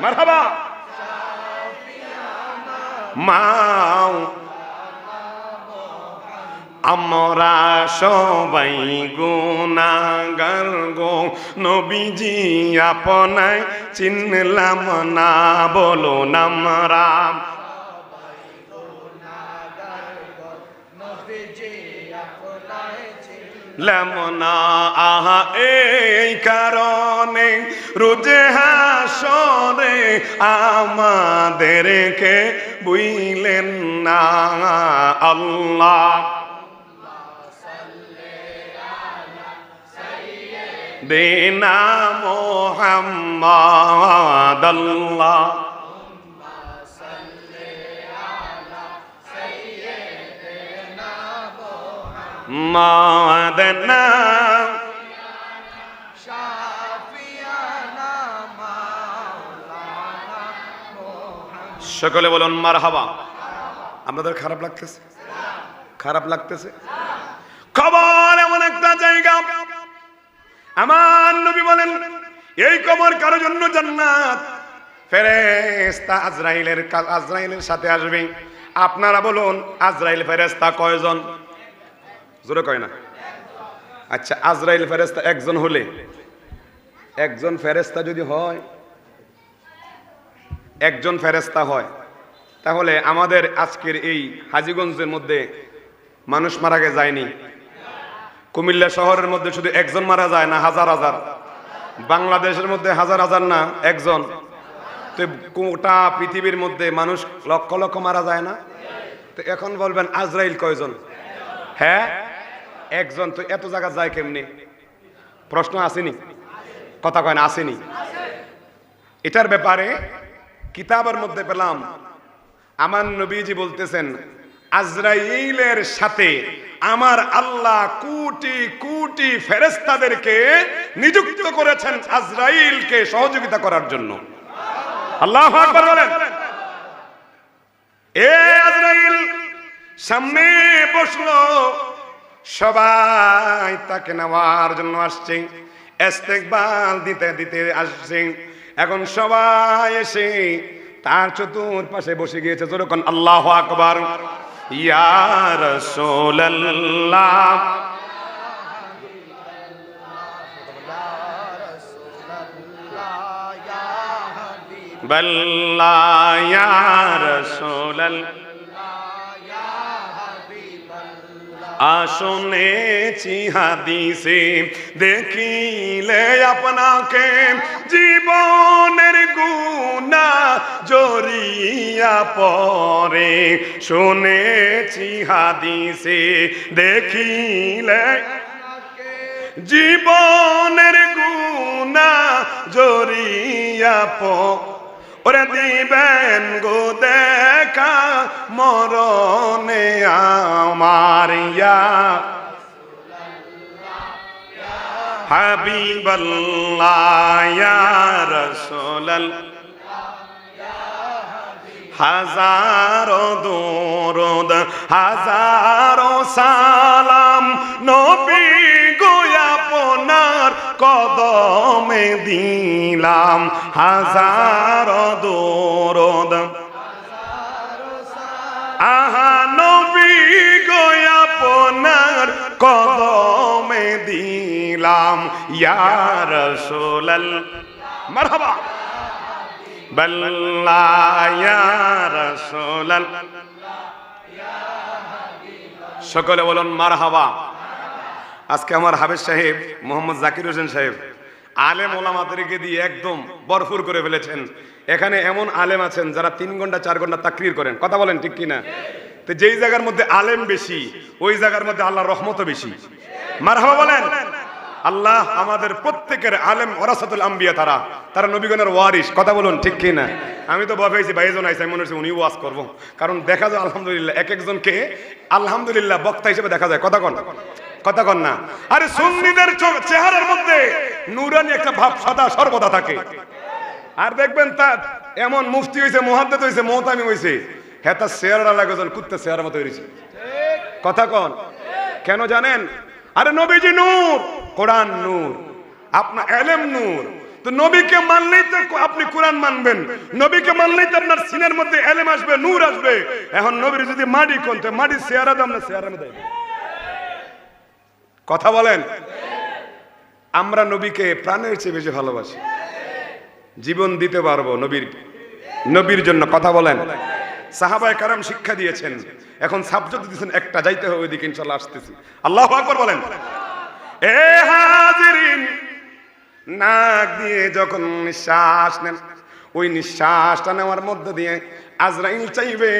মারহাবা মাও আমরা সবাই গুনাহগার গো নবীজি আপনায় চিনলাম না বলো আমরা লামনা আহা এই কারণে রোজে হাসরে আমাদেরকে বুইলেন না আল্লাহ দেনা মোহাম্মদ আল্লাহ মাদানা সকলে বলুন মারহাবা। আপনাদের খারাপ লাগতেছে? খারাপ লাগতেছে? কবর এমন একটা জায়গা, আমার নবী বলেন এই কবর কারোর জন্য জান্নাত। ফেরেশতা আজরাইলের সাথে আসবে। আপনারা বলুন আজরাইল ফেরেশতা কয়জন? জোরে কয় না? আচ্ছা, আজরাইল ফেরেশতা একজন হলে, একজন ফেরেশতা যদি হয়, একজন ফেরেশতা হয়, তাহলে আমাদের আজকের এই হাজীগঞ্জের মধ্যে মানুষ মারা যায়নি? কুমিল্লা শহরের মধ্যে শুধু একজন মারা যায় না হাজার হাজার? বাংলাদেশের মধ্যে হাজার হাজার না একজন? তো গোটা পৃথিবীর মধ্যে মানুষ লক্ষ লক্ষ মারা যায় না? তো এখন বলবেন আজরাইল কয়জন? হ্যাঁ, একজন। তো এত জায়গা যায় কেমনি? প্রশ্ন আসেনি? কথা কয় না? আসেনি? এটার ব্যাপারে কিতাবের মধ্যে পেলাম, আমার নবীজি বলতেছেন আজরাইলের সাথে আমার আল্লাহ কোটি কোটি ফেরেশতাদেরকে নিযুক্ত করেছেন আজরাইলকে সহযোগিতা করার জন্য। আল্লাহু আকবার বলেন। এ আজরাইল সামনে বসলো, সবাই তাকে নেওয়ার জন্য আসছে, ইস্তেকবাল দিতে দিতে আসছে। এখন সবাই এসে তার চতুর্পাশে বসে গিয়েছে। যখন আল্লাহু আকবার। ইয়া রাসূলুল্লাহ বাল্লাহ ইয়া রাসূলুল্লাহ শুনেছি হাদিসে দেখিলে আপনাকে জীবনের গুনাহ জড়িয়া পড়ে। শুনেছি হাদিসে দেখিলে জীবনের গুনাহ জড়িয়া পড়ে। ওরে দিবেন গো দেখা মরণে আমার ইয়া হাবিবাল্লাহ ইয়া রাসূলুল্লাহ হাজারো দরুদ হাজারো সালাম নবী গো আপনার কদমে দিলাম। হাজারো দরুদ আহা নবী গো আপনার কদমে দিলাম। ইয়া রাসূলুল্লাহ মারহাবা বাল্লাহ ইয়া রাসূলুল্লাহ। সকলে বলুন মারহাবা। আজকে আমার হাফেজ সাহেব মোহাম্মদ জাকির হোসেন সাহেব আলেম ওলামাদেরকে দিয়ে একদম ভরপুর করে ফেলেছেন। এখানে এমন আলেম আছেন যারা 3 ঘন্টা 4 ঘন্টা তাকরীর করেন। কথা বলেন ঠিক কিনা? তো যেই জায়গার মধ্যে আলেম বেশি ওই জায়গার মধ্যে আল্লাহর রহমতও বেশি। মারহাবা বলেন। আল্লাহ আমাদের প্রত্যেকের আলেম ওয়ারাসাতুল আম্বিয়া, তারা নবীগণের ওয়ারিস। কথা বলুন ঠিক কিনা? আমি তো ভাবছি 22 জন আইছে, মনে হচ্ছে উনি ওয়াজ করবো, কারণ দেখা যায় আলহামদুলিল্লাহ এক একজনকে আলহামদুলিল্লাহ বক্তা হিসেবে দেখা যায়। কথা কন, কথা কন না? আরে সুন্নিদের চেহারার মধ্যে নূরানি একটা ভাব সদা সর্বদা থাকে। আর দেখবেন এমন মুফতি হয়েছে, মুহাদ্দিস হয়েছে, মোহতামি হয়েছে, হ্যাঁ তার চেহারা লাগে যেন কুত্তার চেহারা মতো হয়েছে। কথা কন কেন জানেন? আরে নবীজি নূর, কোরআন নূর, আপনার এলেম নূর। তো নবীকে মানলেই তো আপনি কোরআন মানবেন, নবীকে মানলেই তো আপনার সিনের মধ্যে এলেম আসবে, নূর আসবে। এখন নবীর যদি মাটি কোন, তো মাটির চেহারা দাম না, চেহারা মধ্যে। কথা বলেন। আমরা নবীকে প্রাণের চেয়ে বেশি ভালোবাসি, জীবন দিতে পারবো নবীর জন্য। কথা বলেন। সাহাবায়ে কেরাম শিক্ষা দিয়েছেন, এখন সাবজেক্ট দিয়েছেন একটা, যাইতে হবে ওইদিকে, ইনশাআল্লাহ আসতেছি। আল্লাহু আকবার বলেন। এ হাজিরিন, নাক দিয়ে যখন নিঃশ্বাস নেন, ওই নিঃশ্বাসটা নেওয়ার মধ্যে দিয়ে আজরাইল চাইবে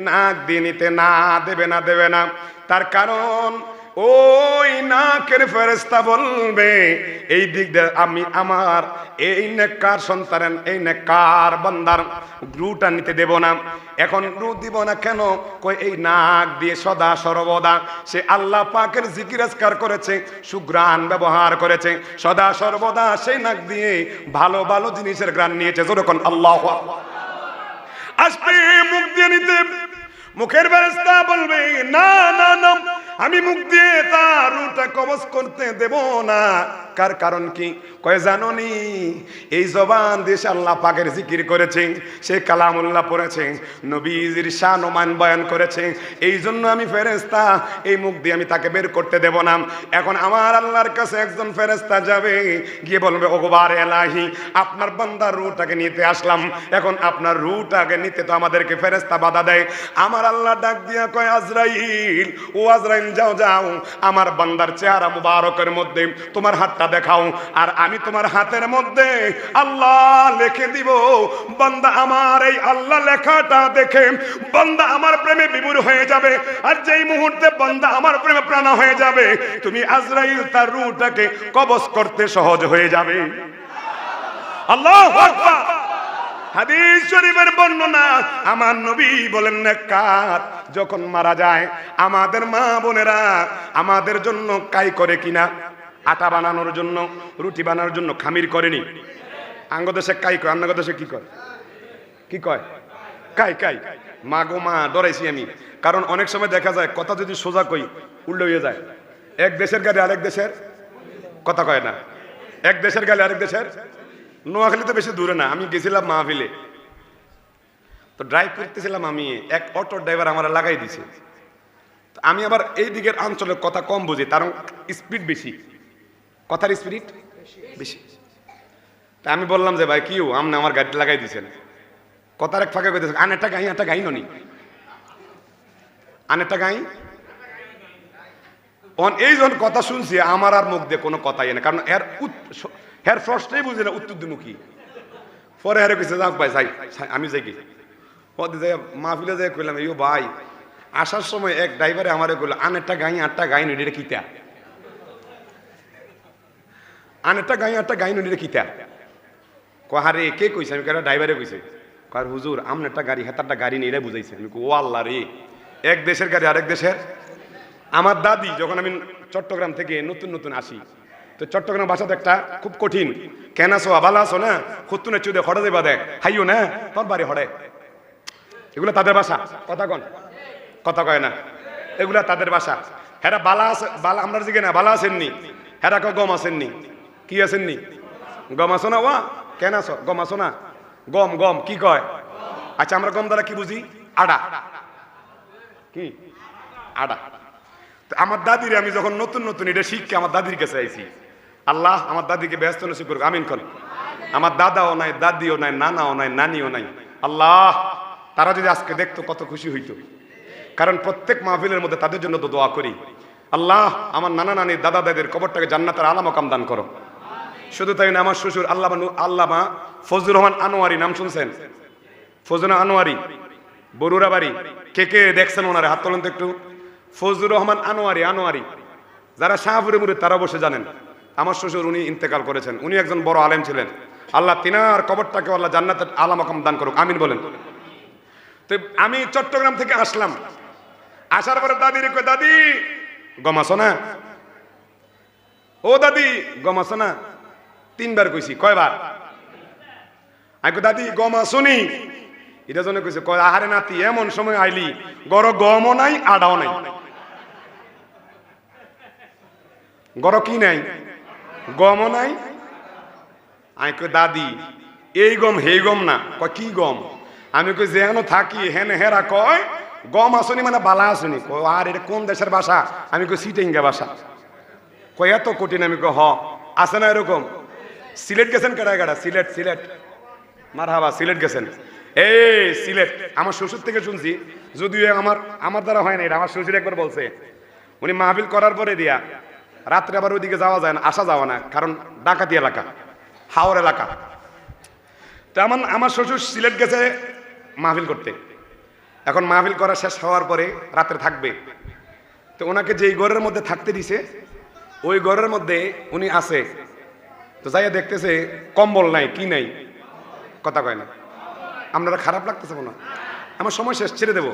নাক দিয়ে নিতে, না দেবে না। তার কারণ ওই নাকের ফেরেশতা বলবে এই দিক দিয়ে আমি আমার এই নেককার সন্তান, এই নেককার বান্দার রুটা নিতে দেব না। এখন রু দিব না কেন? কই এই নাক দিয়ে সদা সর্বদা সে আল্লাহ পাকের জিকির আজকার করেছে, সুঘ্রাণ ব্যবহার করেছে, সদা সর্বদা সেই নাক দিয়ে ভালো ভালো জিনিসের ঘ্রাণ নিয়েছে। যখন আল্লাহু আকবার আসবে মুখ দিয়ে নিতে, মুখের ফেরেশতা বলবে না না না, আমি মুখ দিয়ে তার রুটা কবজ করতে দেব না। কার কারণ কি? কয় জানোনি, এই জবান দিয়ে আল্লাহ পাকের জিকির করেছে, সে কালামুল্লাহ পড়েছে, নবীজির শান ও মান বয়ান করেছে, এই জন্য আমি ফেরেশতা এই মুখ দিয়ে আমি তাকে বের করতে দেব না। এখন আমার আল্লাহর কাছে একজন ফেরেশতা যাবে, গিয়ে বলবে ওগোবার এলাহি, আপনার বান্দার রুটাকে নিতে আসলাম, এখন আপনার রুটাকে নিতে তো আমাদেরকে ফেরেশতা বাধা দেয়। আমার আল্লাহ ডাক দিয়া কয় আজরাইল, ও আজরাইল যাও যাও, আমার বান্দার চেহারা মুবারকের মধ্যে তোমার হাতটা দেখাও, আর আমি তোমার হাতের মধ্যে আল্লাহ লিখে দিব। বান্দা আমার এই আল্লাহ লেখাটা দেখে বান্দা আমার প্রেমে বিভোর হয়ে যাবে, আর যেই মুহূর্তে বান্দা আমার প্রেমে প্রাণ হয়ে যাবে, তুমি আজরাইল তার রূহটাকে কবজ করতে সহজ হয়ে যাবে। আল্লাহু আকবার। হাদিস শরীফের বর্ণনা, আমার নবী বলেন নেককার যখন মারা যায়, আমাদের মা বোনেরা আমাদের জন্য কাই করে কিনা, আটা বানানোর জন্য, রুটি বানানোর জন্য খামির করেনি। আঙ্গদেশে কাই কয়, আঙ্গদেশে কি কয়? কি কয়? কাই কাই। মা গো মা, ডরাইছি আমি, কারণ অনেক সময় দেখা যায় কথা যদি সোজা কই উল্টো হয়ে যায়। এক দেশের গালে আরেক দেশের কথা কয় না, এক দেশের গালে আরেক দেশের। নোয়াখালী তো বেশি দূরে না, আমি গেছিলাম মাহফিলে, তো ড্রাইভ করতেছিলাম আমি, এক অটো ড্রাইভার আমার লাগাই দিছে। আমি আবার এই দিকের অঞ্চলের কথা কম বুঝি, তার স্পিড বেশি, কথার স্পিড বেশি। তা আমি বললাম যে ভাই কিউ আপনি আমার গাড়ি লাগাই দিছেন, কথার এক ফাঁকে কইতেছেন আনেরটা গাই, একটা গাই ননি, আনেরটা গাই। এই যখন কথা শুনছি আমার আর মুখ দিয়ে কোনো কথাই না, কারণ এর প্রশ্নই বুঝি না উত্তর দিন কি। পরে হারে কইছে যাক ভাই যাই, আমি যাই কি পদে যাই মাহফিলে যাই কইলাম ইয়ো ভাই, আসার সময় এক ড্রাইভারে আমারে কইল আনেরটা গাই আটটা গাই নই, এটা কিতা? আনেরটা গাই আটটা গাই নই, এটা কিতা? কহারে কে কইছে? আমি কেন ড্রাইভারে কইছে। কয় হুজুর আমনেরটা গাড়ি হেতারটা গাড়ি নেই, এটা বুঝাইছে। আমি ও আল্লাহ রে, এক দেশের গাড়ি আরেক দেশের। আমার দাদি যখন আমি চট্টগ্রাম থেকে নতুন নতুন আসি, তো চট্টগ্রাম ভাষা তো একটা খুব কঠিন, কেন আছো ভালো আছো না, খুতুনে চুদে হড়ে দেবা দেখ হাইও না তোর বাড়ি হড়ে, এগুলো তাদের ভাষা। কথা কন, কথা কয় না, এগুলা তাদের ভাষা। হেরা বালা আছে, বালা আমরা জিগে না বালা আসেননি, হেরা কয় গম আসেননি, কি আসেননি? গম আসো না, ওয়া কেন আছো, গম আসো না, গম গম কি কয়? আচ্ছা আমরা গম দ্বারা কি বুঝি? আডা, কি আডা। আমার দাদির আমি যখন নতুন নতুন এটা শিখকে আমার দাদির কাছে আইছি, আল্লাহ আমার দাদিকে ব্যস্ত নসিব করুক, আমিন কর। আমার দাদাও নাই, দাদিও নাই, নানাও নাই, নানিও নাই। আল্লাহ তারা যদি আজকে দেখতো কত খুশি হইতো, কারণ প্রত্যেক মাহফিলের মধ্যে তাদের জন্য তো দোয়া করি। আল্লাহ আমার নানা নানি দাদা দাদির কবরটাকে জান্নাতের আলা মাকাম দান করো। শুধু তাই না, আমার শ্বশুর আল্লামা ফজলুর রহমান আনোয়ারি, নাম শুনছেন? ফজলুর আনোয়ারি, বরুরা বাড়ি। কে কে দেখছেন ওনারে হাত তোলেন তো একটু। ফজলুর রহমান আনোয়ারি, আনোয়ারি যারা শাহপুরে মুরে তারা বসে জানেন। আমার শ্বশুর উনি ইন্তেকাল করেছেন, উনি একজন বড় আলেম ছিলেন। আল্লাহ তিনার কবরটাকে আল্লাহ জান্নাতের আলা মাকাম দান করুক, আমিন বলেন। তো আমি চট্টগ্রাম থেকে আসলাম, আসার পরে দাদির কই দাদি গম আসো না, ও দাদি গম আসো না, তিনবার কইছি। কয়বার? আমি দাদি গম আসুনি, এটা জন্য কইছে কয় আহারে নাতি এমন সময় আইলি গড় গমও নাই আডাও নাই। গড় কি নাই? গমও নাই। আমি কই দাদি এই গম হেই গম না। কয় কি গম? আমি কই যেহেন থাকি হেন হেরা কয় গম আসনি মানে বালা আসনি। কয় আর এটা কোন দেশের ভাষা? আমি কই সিটেঙ্গা ভাষা। কয় এত কঠিন? আমি কই হ আছে না এরকম। সিলেট গেছেন কেডা কেডা? সিলেট সিলেট মারহাবা, সিলেট গেছেন। এই সিলেট আমার শ্বশুর থেকে শুনছি, যদিও আমার দ্বারা হয় না এটা, আমার শ্বশুর একবার বলছে উনি মাহফিল করার পরে দিয়া রাত্রে আবার ওইদিকে যাওয়া যায় না, আসা যাওয়া না, কারণ ডাকাতি এলাকা, হাওর এলাকা। তো আমার শ্বশুর সিলেট গেছে মাহফিল করতে। এখন মাহফিল করা শেষ হওয়ার পরে রাত্রে থাকবে, তো ওনাকে যেই ঘরের মধ্যে থাকতে দিছে ওই ঘরের মধ্যে উনি আছে। তো যাইয়া দেখতেছে কম্বল নাই, কি নাই, কথা কয় না। আপনারা খারাপ লাগতেছে মনে হয়, আমার সময় শেষ, ছেড়ে দেবো।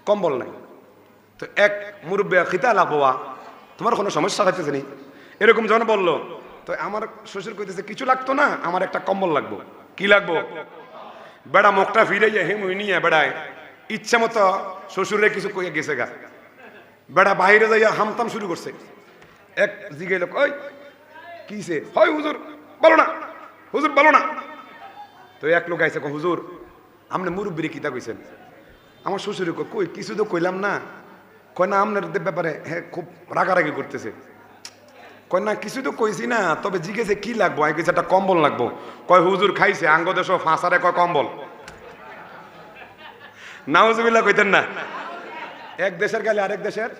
কম্বল নাই। তো এক মুরব্বী খিতা লাভোয়া, তোমার কোনো সমস্যা হইতেছে নি, এরকম যখন বললো, তো আমার শ্বশুর কইতেছে কিছু লাগতো না, আমার একটা কম্বল লাগবো। কি লাগবো? বেড়া মুখটা ফিরে হেমুই নিয়ে বেড়ায় ইচ্ছা মতো শ্বশুরে কিছু কইয়া গেছে গা। বেড়া বাইরে যাইয়া হামতাম শুরু করছে। এক জিগাইল কই কিছে? হয় হুজুর বলো না, হুজুর বলো না। তো এক লোক আইসে হুজুর আপনি মুরব্বীরে কিতা কইছেন? আমার শ্বশুরে কই কিছু তো কইলাম না। কয় না আপনার ব্যাপারে হ্যাঁ খুব রাগারাগি করতেছে। কয় না কিছু তো কইছি না, তবে জিজ্ঞেসে কি লাগবো? আমি কিছু একটা কম্বল লাগবো। কয় হুজুর খাইছে আঙ্গ দেশ ফাঁসারে কয় কম্বল। নাউজুবিল্লাহ কইতেন না। এক দেশের গেলে আরেক দেশের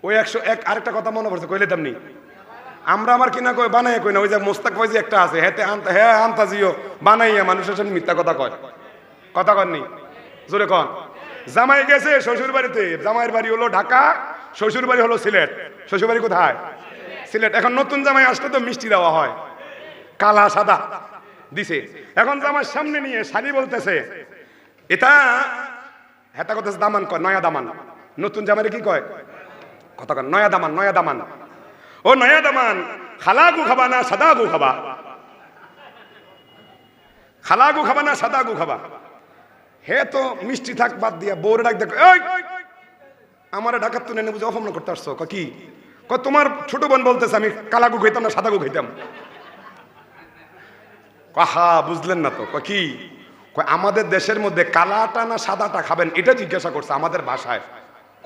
ওই 101 আরেকটা কথা মনে পড়ছে, কইলে তেমনি আমরা আমার কিনা কই বানাই কই না। ওই যে মোস্তাক ফয়জি একটা আছে, হেতে আনতা হ্যাঁ আনতাজিও বানাইয়া মানুষের সাথে মিথ্যা কথা কয়। কথা কননি জোরে কন। জামাই গেছে শ্বশুর বাড়িতে, জামাইয়ের বাড়ি হলো ঢাকা, শ্বশুর বাড়ি হলো সিলেট। শ্বশুর বাড়ি কোথায়? সিলেট। এখন নতুন জামাই আসলে তো মিষ্টি দেওয়া হয়, কালা সাদা দিছে। এখন জামার সামনে নিয়ে শালি বলতেছে এটা হেতা কথা দামান কয়, নয়া দামান। নতুন জামাইরে কি কয়? কথা কন নয়া দামান, নয়া দামান। ও নয়া দামান খালা গু খাবা না সাদা গু খাবা? খালা গু খাবা না সাদা গু খাবা? হে তো মিষ্টি থাক বাদ দিয়া বউরে ডাক দেখ, এই আমারে ঢাকার তুলে এনে বুঝে অপমান করতে আসছো। কি কয়? তোমার ছোট বোন বলতেছে আমি কালা গু খাইতাম না সাদা গু খাইতাম। কাহা বুঝলেন না তো? কি কয়? আমাদের দেশের মধ্যে কালাটা না সাদাটা খাবেন এটা জিজ্ঞাসা করছে আমাদের ভাষায়।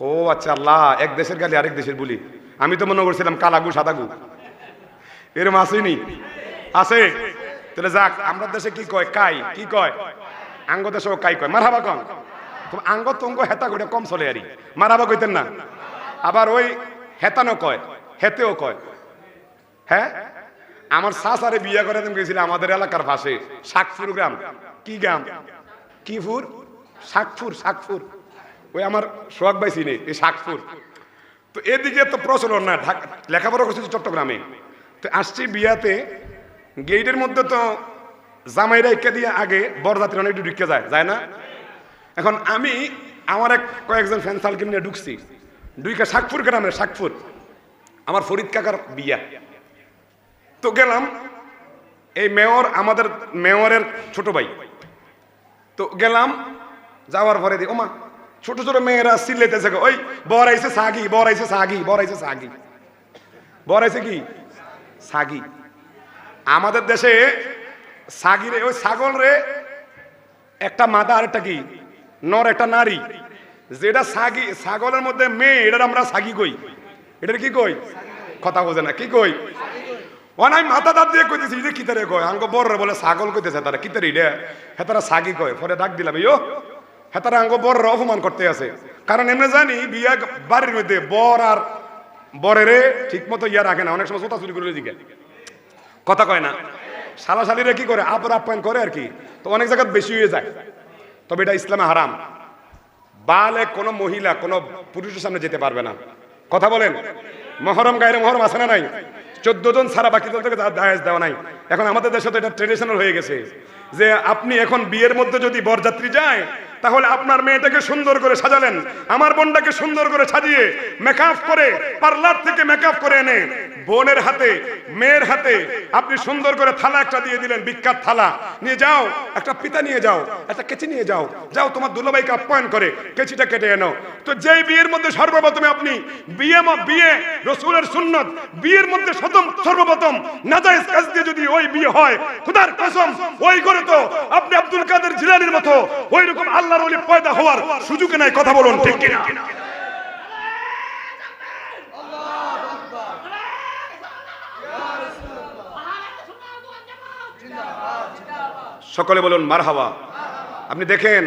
ও আচ্ছা আল্লাহ, এক দেশের গালি আরেক দেশের বলি। আমি তো মনে করছিলাম কালাগু সাদাগু, এরম আসেনি? আছে। তাহলে যাক, আমরা দেশে কি কয়? কাই। কি কয়? আঙ্গ দেশেও কাই কয়। মারহাবা কন। আঙ্গ তঙ্গ হেতা করে কম চলে আরি, মারহাবা কইতেন না। আবার ওই হেতানো কয়, হেতেও কয়। হ্যাঁ, আমার শাসারে বিয়ে করে গেছিল আমাদের এলাকার পাশে শাকপুর গ্রাম। কি গ্রাম? কি ফুর? শাকপুর। শাকপুর ওই আমার সোহাগ ভাই চিনে এই শাকপুর। তো এদিকে তো প্রচলন না, লেখাপড়া করছি চট্টগ্রামে। তো আসছি বিয়াতে, গেটের মধ্যে তো জামাইরা একে দিয়ে আগে বরযাত্রী অনেক ঢুকে যায় না? এখন আমি আমার কয়েকজন ফ্যান সার্কেল নিয়ে ঢুকছি, ঢুকে শাকপুর গ্রামের শাকপুর আমার ফরিদ কাকার বিয়া। তো গেলাম, এই মেয়র আমাদের মেয়রের ছোট ভাই। তো গেলাম, যাওয়ার পরে দি ওমা ছোট ছোট মেয়েরা চিল্লাইতেছে, ওই বর আইছে সাগি, বর আইছে সাগি, বর আইছে সাগি, বর আইছে কি সাগি। আমাদের দেশে সাগি রে, ওই ছাগল রে একটা মাদা আর একটা কি নর, একটা নারী। যেটা সাগি, ছাগলের মধ্যে মেয়ে, এটা আমরা সাগি কই। এটার কি কই? কথা বোঝে না। কি কই? অনাই মাথা দাঁত দিয়ে কইতেছি যে কি তারে কয়। আঙ্গ বড় বলে ছাগল কইতেছে, তারা কি তারে রে, হেতারা সাগি কয়। পরে ডাক দিলাম, ইয়ো হেতারা আঙ্গ বড় অপমান করতে আছে। কারণ এমনি জানি বিয়া বাড়ির মধ্যে বর আর বরেরে ঠিক মতো ইয়া রাখে না, অনেক সময় চোতা চুরি করে দিকে, কথা কয় না। শালা শালিরা কি করে? আপর আপ্যায়ন করে আর কি। তো অনেক জায়গায় বেশি হয়ে যায়, তবে এটা ইসলামে হারাম। বালে কোনো মহিলা কোনো পুরুষের সামনে যেতে পারবে না। কথা বলেন। মহরম গায়ের মহরম আছে না নাই? 14 জন ছাড়া বাকি দলকে দায়েজ দেওয়া নাই। এখন আমাদের দেশে তো এটা ট্রেডিশনাল হয়ে গেছে যে আপনি এখন বিয়ের মধ্যে যদি বরযাত্রী যায় তাহলে আপনার মেয়েটাকে সুন্দর করে সাজালেন, আমার বোনটাকে সুন্দর করে সাজিয়ে মেকআপ করে পার্লার থেকে মেকআপ করে এনে বোনের হাতে মেয়ের হাতে আপনি সুন্দর করে থালা একটা দিয়ে দিলেন, বিখ্যাত থালা, নিয়ে যাও একটা পিতা নিয়ে যাও, একটা কেচি নিয়ে যাও, যাও তোমার দুলাভাইকে আপ্যায়ন করে কেচিটা কেটে এনো। তো যেই বিয়ের মধ্যে সর্বপ্রথমে আপনি বিয়ে রাসূলের সুন্নাত, বিয়ের মধ্যে সর্বপ্রথম নাজায়েজ কাজ দিয়ে যদি ওই বিয়ে হয়, খোদার কসম ওই করে তো আপনি আব্দুল কাদের জিলানীর মতো ওই রকম আল্লাহর ওলি পয়দা হওয়ার সুযোগ নাই। কথা বলুন ঠিক কিনা? সকলে বলুন মারহাবা। আপনি দেখেন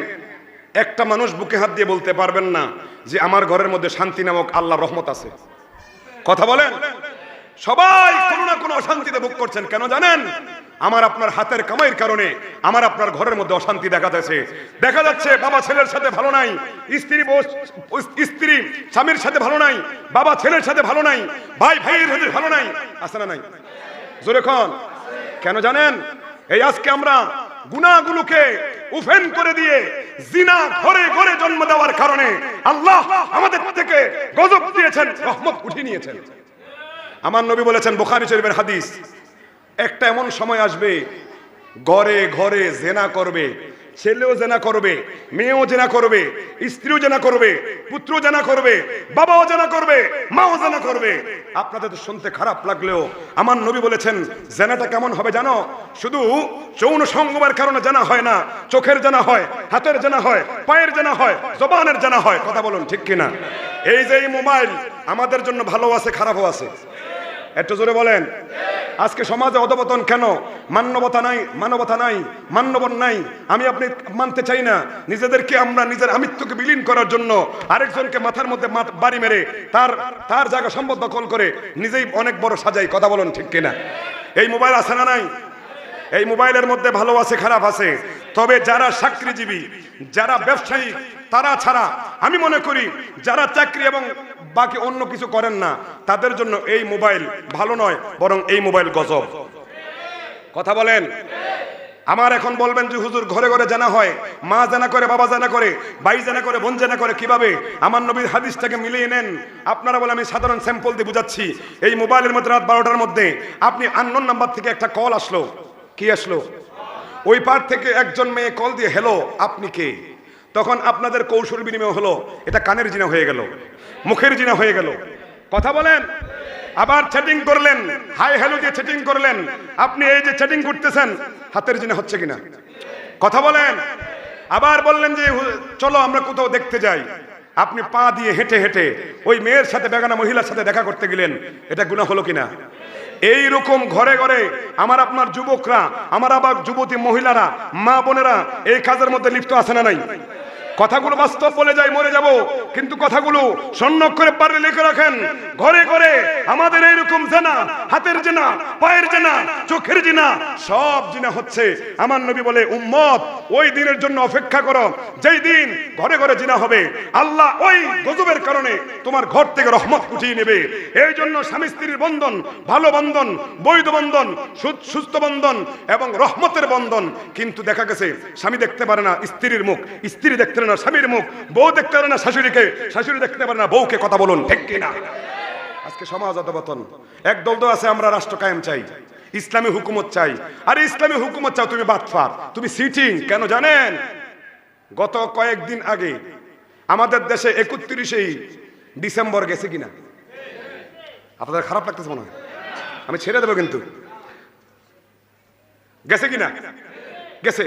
একটা মানুষ বুকে হাত দিয়ে বলতে পারবেন না যে আমার ঘরের মধ্যে শান্তি নামক আল্লাহর রহমত আছে। কথা বলেন। সবাই কোনো না কোনো অশান্তিতে ভোগ করছেন। কেন জানেন? আমার আপনার হাতের কামাইয়ের কারণে আমার আপনার ঘরের মধ্যে অশান্তি দেখা যাচ্ছে। বাবা ছেলের সাথে ভালো নাই, স্ত্রী স্বামীর সাথে ভালো নাই, বাবা ছেলের সাথে ভালো নাই, ভাই ভাইয়ের সাথে ভালো নাই। আছে না নাই? জোরে কোন? কেন জানেন? এই আজকে আমরা গুনাহগুলোকে উফেন করে দিয়ে জিনা ঘরে ঘরে জন্ম দেওয়ার কারণে আল্লাহ আমাদের থেকে গজব দিয়েছেন, রহমত উঠিয়ে নিয়েছেন। আমার নবী বলেছেন, বুখারী শরীফের হাদিস, একটা এমন সময় আসবে ঘরে ঘরে জেনা করবে, ছেলেও জেনা করবে, মেয়েও জেনা করবে, স্ত্রীও জেনা করবে, পুত্রও জেনা করবে, বাবাও জেনা করবে, মাও জেনা করবে। আপনাদের তো শুনতে খারাপ লাগলেও আমার নবী বলেছেন জেনাটা কেমন হবে জানো? শুধু যৌন সঙ্গমের কারণে জানা হয় না, চোখের জানা হয়, হাতের জানা হয়, পায়ের জানা হয়, জবানের জানা হয়। কথা বলুন ঠিক কিনা? এই যে এই মোবাইল আমাদের জন্য ভালো আছে, খারাপও আছে। একটু জোরে বলেন। আজকে সমাজে অধপতন কেন? মানবতা নাই, মান্যবর নাই। আমি আপনি মানতে চাই না। নিজেদেরকে আমরা নিজের আমিত্বকে বিলীন করার জন্য আরেকজনকে মাথার মধ্যে বাড়ি মেরে তার জায়গা সম্পদ দখল করে নিজেই অনেক বড় সাজাই। কথা বলুন ঠিক কিনা? এই মোবাইল আছে না নাই? এই মোবাইলের মধ্যে ভালো আছে, খারাপ আছে। তবে যারা চাকরিজীবী, যারা ব্যবসায়ী, তারা ছাড়া আমি মনে করি যারা চাকরি এবং বাকি অন্য কিছু করেন না তাদের জন্য এই মোবাইল ভালো নয়, বরং এই মোবাইল গজব। কথা বলেন। আমার এখন বলবেন যে হুজুর ঘরে ঘরে জানা হয়, মা জানা করে, বাবা জানা করে, ভাই জানা করে, বোন জানা করে, কিভাবে? আমার নবীর হাদিসটাকে মিলিয়ে নেন। আপনারা বলে আমি সাধারণ স্যাম্পল দিয়ে বুঝাচ্ছি। এই মোবাইলের মধ্যে রাত 12টার মধ্যে আপনি আননোন নাম্বার থেকে একটা কল আসলো। কি আসলো? ওই পার থেকে একজন মেয়ে কল দিয়ে, হ্যালো আপনি কে? তখন আপনাদের কৌশল বিনিময় হলো, এটা কানের জিনা হয়ে গেল, মুখের জিনা হয়ে গেল। কথা বলেন। আবার চ্যাটিং করলেন, হাই হ্যালো দিয়ে চ্যাটিং করলেন। আপনি এই যে চ্যাটিং করতেছেন, হাতের জিনা হচ্ছে কিনা? কথা বলেন। আবার বললেন যে চলো আমরা কোথাও দেখতে যাই। আপনি পা দিয়ে হেঁটে হেঁটে ওই মেয়ের সাথে, বেগানা মহিলার সাথে দেখা করতে গেলেন। এটা গুনাহ হলো কিনা? এই রকম ঘরে ঘরে আমার আপনার যুবকরা, আমার আবার যুবতী মহিলারা, মা বোনেরা এই কাজের মধ্যে লিপ্ত আছে না নাই? কথাগুলো বাস্তব বলে যাই, মরে যাব, কিন্তু কথাগুলো সন্ন্যক্ষরে পারলে লিখে রাখেন। ঘরে ঘরে আমাদের এইরকম জেনা, হাতের জেনা, পায়ের জেনা, চোখের জেনা, সব জেনা হচ্ছে। আমার নবী বলে, উম্মত ওই দিনের জন্য অপেক্ষা করো যেই দিন ঘরে ঘরে জেনা হবে। আল্লাহ ওই গজবের কারণে তোমার ঘর থেকে রহমত উঠিয়ে নেবে। এই জন্য স্বামী স্ত্রীর বন্ধন, ভালো বন্ধন, বৈধ বন্ধন, সুস্থ বন্ধন এবং রহমতের বন্ধন। কিন্তু দেখা গেছে স্বামী দেখতে পারে না স্ত্রীর মুখ, স্ত্রী দেখতে না স্বামীর মুখ, বউ দেখতে পারে না শাশুড়িকে, শাশুড়ি দেখতে পারে না বউকে। কথা বলুন ঠিক কিনা? আজকে সমাজ অধপতন। এক দল তো আছে আমরা রাষ্ট্র কায়েম চাই, ইসলামী হুকুমত চাই। আরে ইসলামী হুকুমত চাও, তুমি বাটফার, তুমি সিটিং। কেন জানেন? গত কয়েকদিন আগে আমাদের দেশে 31শে ডিসেম্বর গেছে কিনা? আপনাদের খারাপ লাগতেছে মনে হয়, আমি ছেড়ে দেবো, কিন্তু গেছে কিনা? গেছে।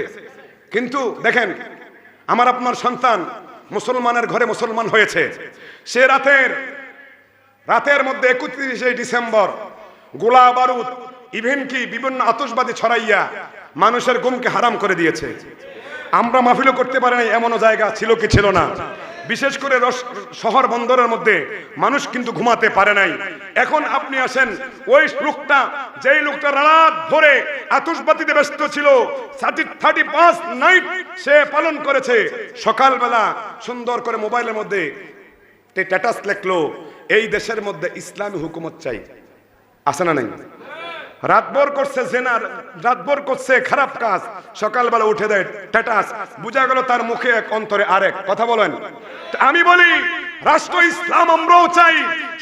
কিন্তু দেখেন আমার আপনার সন্তান মুসলমানের ঘরে মুসলমান হয়েছে। সে রাতের মধ্যে 31শে ডিসেম্বর গোলা বারুদ, ইভেন কি বিভিন্ন আতশবাজি ছড়াইয়া মানুষের ঘুমকে হারাম করে দিয়েছে। আমরা মাহফিলও করতে পারি নাই, এমনও জায়গা ছিল কি ছিল না। বিশেষ করে শহর বন্দরের মধ্যে মানুষ কিন্তু ঘুমাতে পারে নাই। এখন আপনি আসেন, ওই লোকটা, যেই লোকটা রাত ভরে আতশবাজিতে ব্যস্ত ছিল, 35 নাইট সে পালন করেছে, সকালবেলা সুন্দর করে মোবাইলের মধ্যে স্ট্যাটাস লিখলো, এই দেশের মধ্যে ইসলামী হুকুমত চাই। আছে না নাই? রাতভর করছে জেনার, রাতভর করছে খারাপ কাজ, সকালবেলা উঠে দেয় টাটাস, বোঝা গেল তার মুখে এক অন্তরে আরেক। কথা বলেন। আমি বলি রাষ্ট্র ইসলাম আমরাও চাই,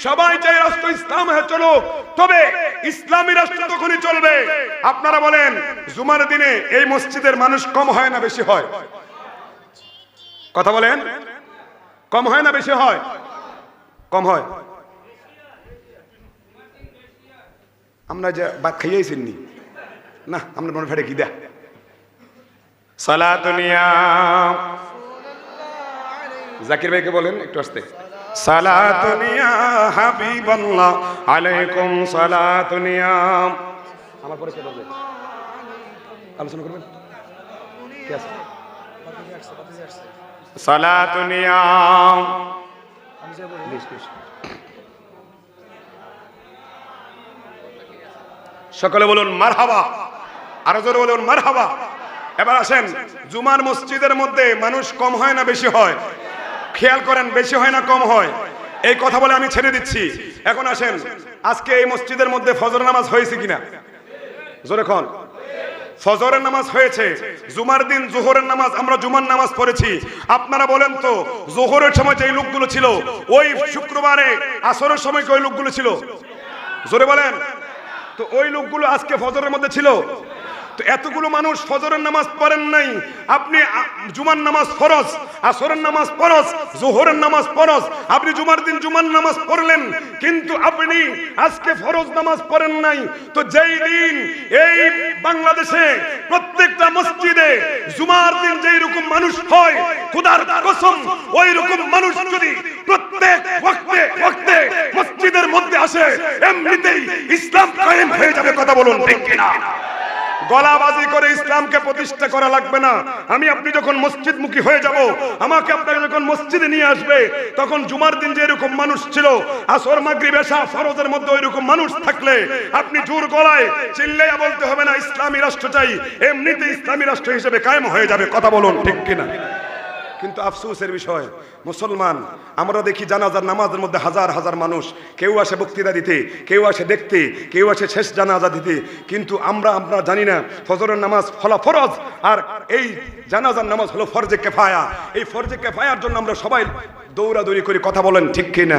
সবাই চাই রাষ্ট্র ইসলাম হয়ে চলো, তবে ইসলামী রাষ্ট্র তখনই চলবে। আপনারা বলেন জুমার দিনে এই মসজিদের মানুষ কম হয় না বেশি হয়? কথা বলেন, কম হয় না বেশি হয়? কম হয়। আমরা যে ভাত খাইয়েছেন নি না, আমরা মনে ফেটে কি দেয় সালাতুনিয়া। জাকির ভাইকে বলেন একটু আসতে। সালাতুনিয়া হাবিবাল্লাহ আলাইকুম সালাতুনিয়া। আমার পরে কে বলবে? আলোচনা করবেন কে আছে? সালাতুনিয়া সকলে বলুন মারহাবা, আরো জোরে বলুন মারহাবা। এবার আসেন, জুমার মসজিদের মধ্যে মানুষ কম হয় না বেশি হয়? খেয়াল করেন, বেশি হয় না কম হয়? এই কথা বলে আমি ছেড়ে দিচ্ছি। এখন আসেন, আজকে এই মসজিদের মধ্যে ফজর নামাজ হয়েছে কিনা? জোরে কোন? ফজরের নামাজ হয়েছে। জুমার দিন জোহরের নামাজ, আমরা জুমার নামাজ পড়েছি। আপনারা বলেন তো, জোহরের সময় যে লোকগুলো ছিল, ওই শুক্রবারে আসরের সময় কি ওই লোকগুলো ছিল? জোরে বলেন। তো ওই লোকগুলো আজকে ফজরের মধ্যে ছিল? তো এতগুলো মানুষ ফজরের নামাজ পড়েন নাই। আপনি জুমার নামাজ ফরজ, আসরের নামাজ ফরজ, জোহরের নামাজ ফরজ, আপনি জুমার দিন জুমার নামাজ পড়লেন, কিন্তু আপনি আজকে ফরজ নামাজ পড়েন নাই। তো যেই দিন এই বাংলাদেশে প্রত্যেকটা মসজিদে জুমার দিন যেই রকম মানুষ হয়, খোদার কসম ওই রকম মানুষ যদি প্রত্যেক ওয়াক্তে ওয়াক্তে মসজিদের মধ্যে আসে, এমনিতেই ইসলাম কায়েম হয়ে যাবে। কথা বলুন ঠিক কিনা? গলাবাজি করে ইসলামকে প্রতিষ্ঠা করা লাগবে না। আমি আপনি যখন মসজিদমুখী হয়ে যাব, আমাকে আপনাকে যখন মসজিদে নিয়ে আসবে, তখন জুমার দিন যে এরকম মানুষ ছিল, আসর মাগরিব এশা ফরজের মধ্যে ওই রকম মানুষ থাকলে আপনি জোর গলায় চিল্লাইয়া বলতে হবে না ইসলামী রাষ্ট্র চাই, এমনিতে ইসলামী রাষ্ট্র হিসেবে কায়েম হয়ে যাবে। কথা বলুন ঠিক কিনা? কিন্তু আফসোসের বিষয়, মুসলমান আমরা দেখি জানাজার নামাজের মধ্যে হাজার হাজার মানুষ, কেউ আসে বক্তৃতা দিতে, কেউ আসে দেখতে, কেউ আসে শেষ জানাজা দিতে, কিন্তু আমরা জানি না ফজরের নামাজ হলো ফরজ আর এই জানাজার নামাজ হলো ফরজে কিফায়া। এই ফরজে কিফায়ার জন্য আমরা সবাই দৌড়াদৌড়ি করি। কথা বলেন ঠিক কিনা?